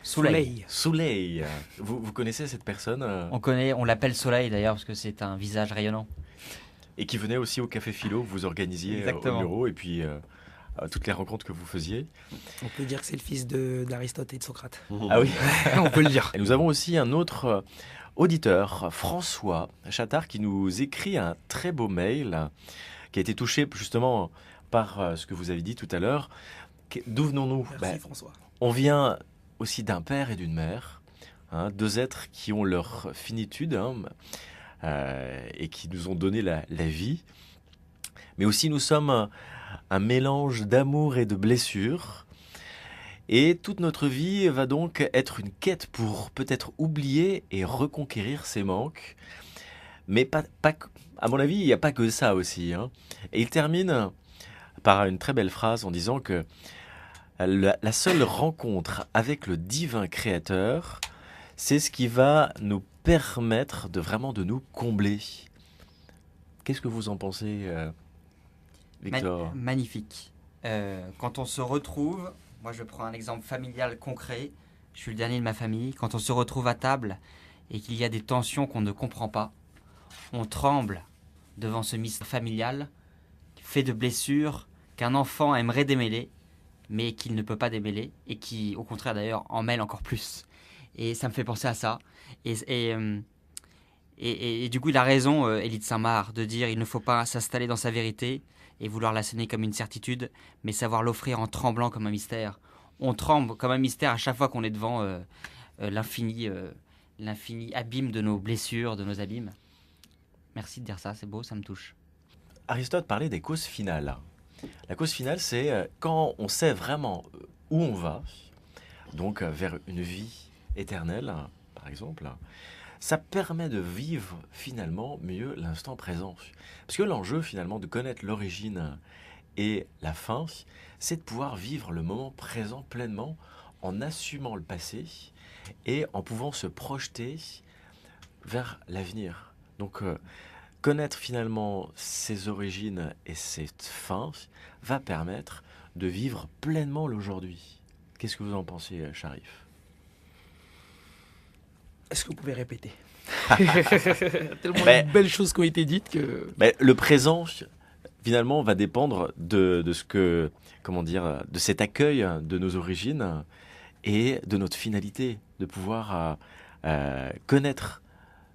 Soleil. Soleil. Vous connaissez cette personne On l'appelle Soleil d'ailleurs parce que c'est un visage rayonnant. et qui venait aussi au Café Philo que vous organisiez Exactement. au Mureaux et puis toutes les rencontres que vous faisiez. On peut dire que c'est le fils d'Aristote et de Socrate. Ah oui. On peut le dire. Et nous avons aussi un autre auditeur, François Chattard, qui nous écrit un très beau mail qui a été touché justement par ce que vous avez dit tout à l'heure. D'où venons-nous? Merci François. On vient aussi d'un père et d'une mère, deux êtres qui ont leur finitude, et qui nous ont donné la vie. Mais aussi nous sommes un mélange d'amour et de blessures. Et toute notre vie va donc être une quête pour peut-être oublier et reconquérir ces manques. Mais à mon avis, il n'y a pas que ça aussi, hein. Et il termine par une très belle phrase en disant que la seule rencontre avec le divin créateur, c'est ce qui va nous permettre de nous combler. Qu'est-ce que vous en pensez, Victor? Magnifique. Quand on se retrouve, moi je prends un exemple familial concret, je suis le dernier de ma famille, quand on se retrouve à table et qu'il y a des tensions qu'on ne comprend pas, on tremble devant ce mystère familial, fait de blessures qu'un enfant aimerait démêler, mais qu'il ne peut pas démêler, et qui, au contraire d'ailleurs, en mêle encore plus. Et ça me fait penser à ça. Et du coup, il a raison, Élie de Saint-Marc, de dire il ne faut pas s'installer dans sa vérité et vouloir la sonner comme une certitude, mais savoir l'offrir en tremblant comme un mystère. On tremble comme un mystère à chaque fois qu'on est devant l'infini abîme de nos blessures, de nos abîmes. Merci de dire ça, c'est beau, ça me touche. Aristote parlait des causes finales. La cause finale, c'est quand on sait vraiment où on va, donc vers une vie éternelle, par exemple, ça permet de vivre finalement mieux l'instant présent. Parce que l'enjeu finalement de connaître l'origine et la fin, c'est de pouvoir vivre le moment présent pleinement en assumant le passé et en pouvant se projeter vers l'avenir. Donc connaître finalement ses origines et ses fins va permettre de vivre pleinement l'aujourd'hui. Qu'est-ce que vous en pensez, Sharif? Est-ce que vous pouvez répéter? Tellement de belles choses qui ont été dites que... Le présent, finalement, va dépendre de ce que, de cet accueil de nos origines et de notre finalité, de pouvoir connaître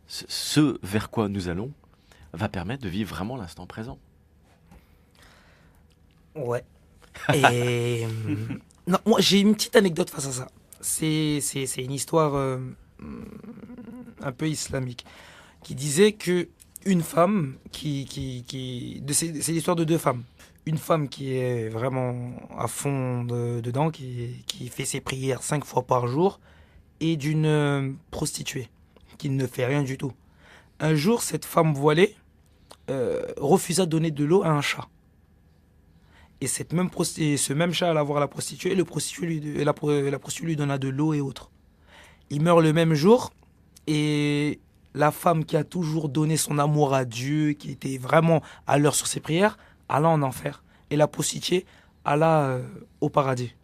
ce vers quoi nous allons, va permettre de vivre vraiment l'instant présent. Ouais. Et non, moi j'ai une petite anecdote face à ça. C'est une histoire un peu islamique qui disait que une femme c'est l'histoire de deux femmes. Une femme qui est vraiment à fond dedans, qui fait ses prières 5 fois par jour, et d'une prostituée qui ne fait rien du tout. Un jour, cette femme voilée refusa de donner de l'eau à un chat. Et ce même chat alla voir la prostituée, et la prostituée lui donna de l'eau et autres. Il meurt le même jour, et la femme qui a toujours donné son amour à Dieu, qui était vraiment à l'heure sur ses prières, alla en enfer. Et la prostituée alla au paradis.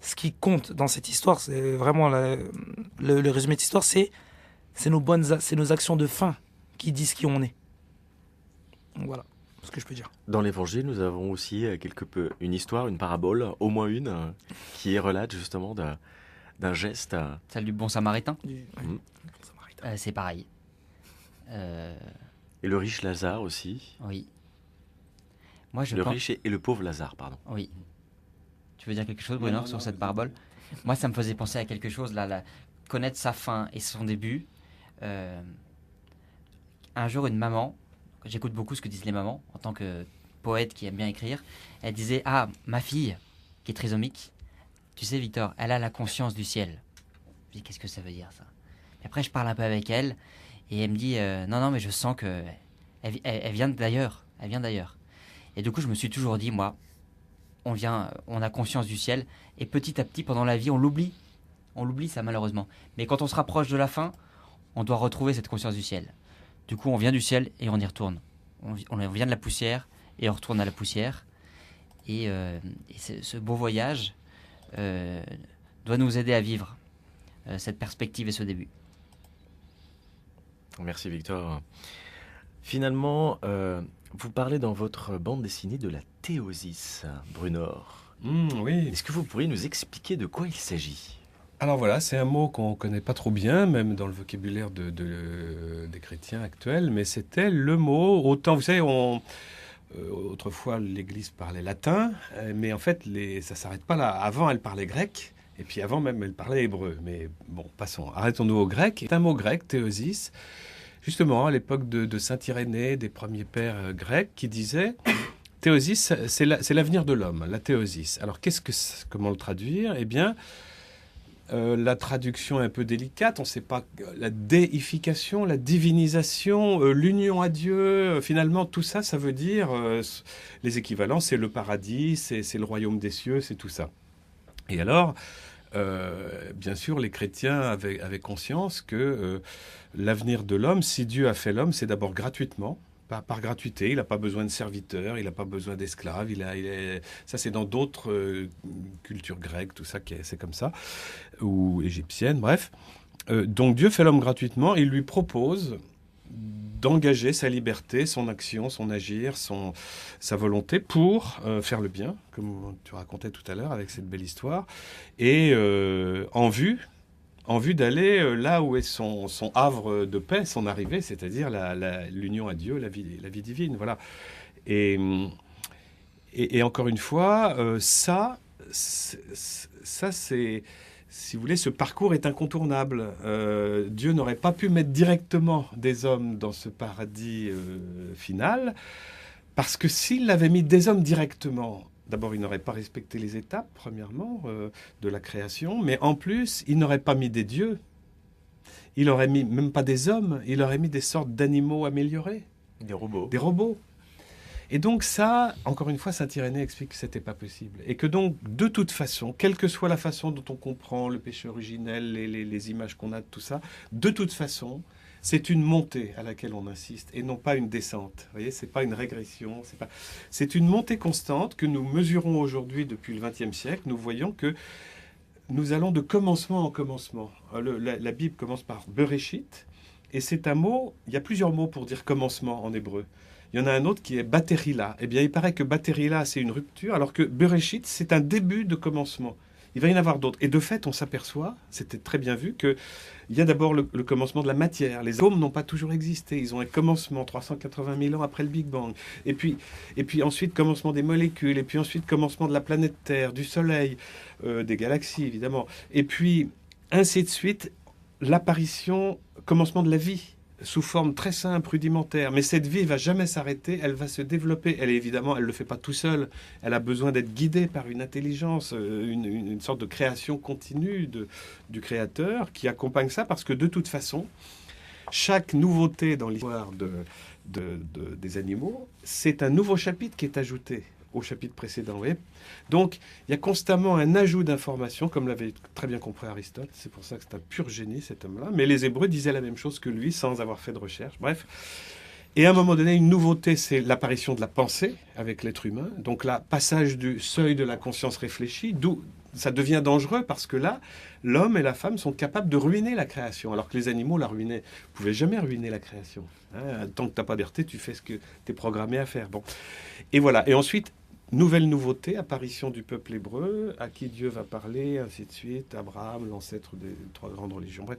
Ce qui compte dans cette histoire, c'est vraiment le résumé de cette histoire, c'est nos actions de fin qui disent qui on est. Donc voilà ce que je peux dire. Dans l'Évangile, nous avons aussi une histoire, une parabole, au moins une, qui relate justement d'un geste. Celle du bon samaritain. Mmh. C'est pareil. Et le riche Lazare aussi. Oui. Riche et le pauvre Lazare, pardon. Oui. Tu veux dire quelque chose, Bruno, sur cette parabole? Moi, ça me faisait penser à quelque chose, connaître sa fin et son début. Un jour, une maman, j'écoute beaucoup ce que disent les mamans, en tant que poète qui aime bien écrire, elle disait « Ah, ma fille, qui est trisomique, tu sais, Victor, elle a la conscience du ciel. » Je dis « Qu'est-ce que ça veut dire, ça ?» Et après, je parle un peu avec elle, et elle me dit « Non, mais je sens que elle vient d'ailleurs. Elle vient d'ailleurs. » Et du coup, je me suis toujours dit, moi, on a conscience du ciel, et petit à petit, pendant la vie, on l'oublie. On l'oublie, ça, malheureusement. Mais quand on se rapproche de la fin, on doit retrouver cette conscience du ciel. Du coup, on vient du ciel et on y retourne. On vient de la poussière et on retourne à la poussière. Et ce beau voyage doit nous aider à vivre cette perspective et ce début. Merci, Victor. Finalement, vous parlez dans votre bande dessinée de la théosis, Brunor. Oui. Est-ce que vous pourriez nous expliquer de quoi il s'agit ? Alors voilà, c'est un mot qu'on ne connaît pas trop bien, même dans le vocabulaire des chrétiens actuels, mais c'était le mot, autant vous savez, autrefois l'Église parlait latin, mais en fait ça ne s'arrête pas là. Avant elle parlait grec, et puis avant même elle parlait hébreu. Mais bon, passons, arrêtons-nous au grec. C'est un mot grec, théosis, justement à l'époque de Saint Irénée, des premiers pères grecs, qui disaient théosis, c'est l'avenir de l'homme, la théosis. Alors comment le traduire? Eh bien, la traduction est un peu délicate, on ne sait pas, la déification, la divinisation, l'union à Dieu, finalement tout ça, ça veut dire, les équivalents, c'est le paradis, c'est le royaume des cieux, c'est tout ça. Et alors, bien sûr, les chrétiens avaient conscience que l'avenir de l'homme, si Dieu a fait l'homme, c'est d'abord gratuitement, par gratuité, il n'a pas besoin de serviteurs, il n'a pas besoin d'esclaves, ça c'est dans d'autres cultures grecques, tout ça, c'est comme ça, ou égyptiennes, bref. Donc Dieu fait l'homme gratuitement, et il lui propose d'engager sa liberté, son action, son agir, sa volonté pour faire le bien, comme tu racontais tout à l'heure avec cette belle histoire, et en vue d'aller là où est son havre de paix, son arrivée, c'est-à-dire l'union à Dieu, la vie divine. Voilà. Et encore une fois, ça c'est, si vous voulez, ce parcours est incontournable. Dieu n'aurait pas pu mettre directement des hommes dans ce paradis final, parce que s'il avait mis des hommes directement, d'abord, il n'aurait pas respecté les étapes, premièrement, de la création, mais en plus, il n'aurait pas mis des dieux. Il n'aurait mis même pas des hommes, il aurait mis des sortes d'animaux améliorés. Des robots. Des robots. Et donc ça, encore une fois, Saint Irénée explique que ce n'était pas possible. Et que donc, de toute façon, quelle que soit la façon dont on comprend le péché originel, les images qu'on a de tout ça, de toute façon, c'est une montée à laquelle on insiste et non pas une descente. Vous voyez, c'est pas une régression, c'est une montée constante que nous mesurons aujourd'hui depuis le XXe siècle. Nous voyons que nous allons de commencement en commencement. La Bible commence par Bereshit, et c'est un mot, il y a plusieurs mots pour dire commencement en hébreu. Il y en a un autre qui est Baterila. Eh bien, il paraît que Baterila, c'est une rupture, alors que Bereshit, c'est un début de commencement. Il va y en avoir d'autres. Et de fait, on s'aperçoit, c'était très bien vu, qu'il y a d'abord le commencement de la matière. Les atomes n'ont pas toujours existé. Ils ont un commencement 380 000 ans après le Big Bang. Et puis ensuite, commencement des molécules. Et puis ensuite, commencement de la planète Terre, du Soleil, des galaxies, évidemment. Et puis, ainsi de suite, l'apparition, commencement de la vie, sous forme très simple, rudimentaire. Mais cette vie ne va jamais s'arrêter, elle va se développer. Elle ne le fait pas tout seul. Elle a besoin d'être guidée par une intelligence, une sorte de création continue du Créateur qui accompagne ça, parce que de toute façon, chaque nouveauté dans l'histoire des animaux, c'est un nouveau chapitre qui est ajouté au chapitre précédent. Vous voyez, donc, il y a constamment un ajout d'informations, comme l'avait très bien compris Aristote. C'est pour ça que c'est un pur génie, cet homme-là. Mais les Hébreux disaient la même chose que lui, sans avoir fait de recherche. Bref. Et à un moment donné, une nouveauté, c'est l'apparition de la pensée avec l'être humain. Donc là, passage du seuil de la conscience réfléchie, d'où ça devient dangereux, parce que là, l'homme et la femme sont capables de ruiner la création, alors que les animaux la ruinaient. Vous ne pouvez jamais ruiner la création. Hein, tant que tu n'as pas d'RT, tu fais ce que tu es programmé à faire. Bon. Et voilà. Et ensuite, nouvelle nouveauté, apparition du peuple hébreu, à qui Dieu va parler, ainsi de suite, Abraham, l'ancêtre des trois grandes religions. Bref.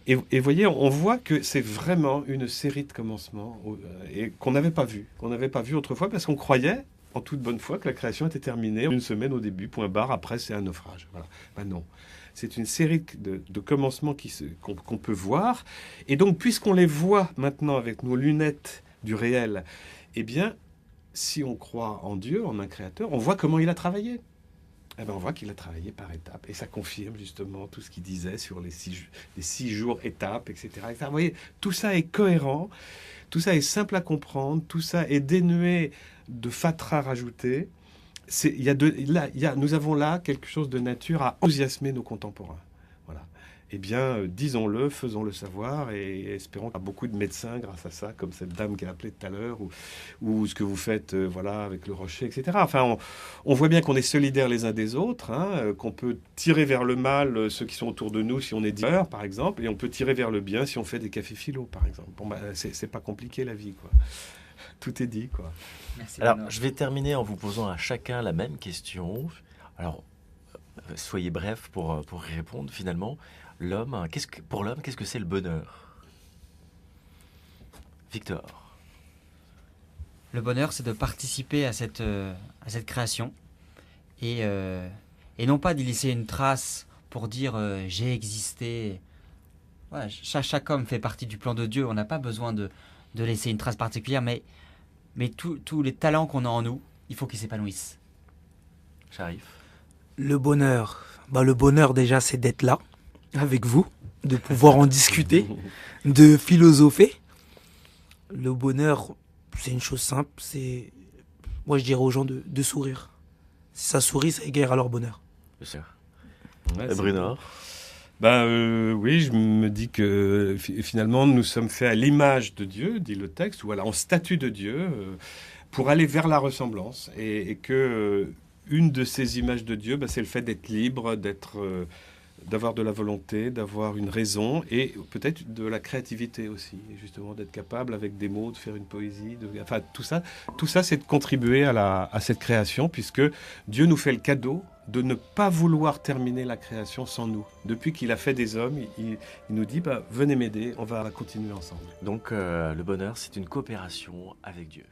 Et voyez, on voit que c'est vraiment une série de commencements et qu'on n'avait pas vu autrefois, parce qu'on croyait, en toute bonne foi, que la création était terminée une semaine au début, point barre, après c'est un naufrage. Voilà. Ben non. C'est une série de commencements qu'on peut voir. Et donc, puisqu'on les voit maintenant avec nos lunettes du réel, eh bien, si on croit en Dieu, en un créateur, on voit comment il a travaillé. Eh bien, on voit qu'il a travaillé par étapes. Et ça confirme justement tout ce qu'il disait sur les 6 jours étapes, etc., etc. Vous voyez, tout ça est cohérent, tout ça est simple à comprendre, tout ça est dénué de fatras rajoutés. Nous avons là quelque chose de nature à enthousiasmer nos contemporains. Voilà. Eh bien, disons-le, faisons-le savoir, et espérons qu'il y a beaucoup de médecins grâce à ça, comme cette dame qui a appelé tout à l'heure, ou ce que vous faites voilà, avec le rocher, etc. Enfin, on voit bien qu'on est solidaires les uns des autres, hein, qu'on peut tirer vers le mal ceux qui sont autour de nous si on est dealer, par exemple, et on peut tirer vers le bien si on fait des cafés philo, par exemple. Bon, c'est pas compliqué la vie, quoi. Tout est dit, quoi. Merci. Alors, je vais terminer en vous posant à chacun la même question. Alors, soyez bref pour y répondre, finalement. Pour l'homme, qu'est-ce que c'est le bonheur? Victor. Le bonheur, c'est de participer à cette création et non pas d'y laisser une trace pour dire j'ai existé Voilà, chaque homme fait partie du plan de Dieu. On n'a pas besoin de laisser une trace particulière, mais tous les talents qu'on a en nous, il faut qu'ils s'épanouissent. J'arrive. Le bonheur déjà, c'est d'être là, avec vous, de pouvoir en discuter, de philosopher. Le bonheur, c'est une chose simple, moi je dirais aux gens de sourire. Si ça sourit, ça égare à leur bonheur. Bien sûr. Ouais, Bruno. Oui, je me dis que finalement, nous sommes faits à l'image de Dieu, dit le texte, ou voilà, en statut de Dieu, pour aller vers la ressemblance. Et que une de ces images de Dieu, c'est le fait d'être libre, d'avoir de la volonté, d'avoir une raison, et peut-être de la créativité aussi, justement d'être capable avec des mots de faire une poésie. Enfin, tout ça, c'est de contribuer à cette création, puisque Dieu nous fait le cadeau de ne pas vouloir terminer la création sans nous. Depuis qu'il a fait des hommes, il nous dit venez m'aider, on va continuer ensemble. Donc le bonheur, c'est une coopération avec Dieu.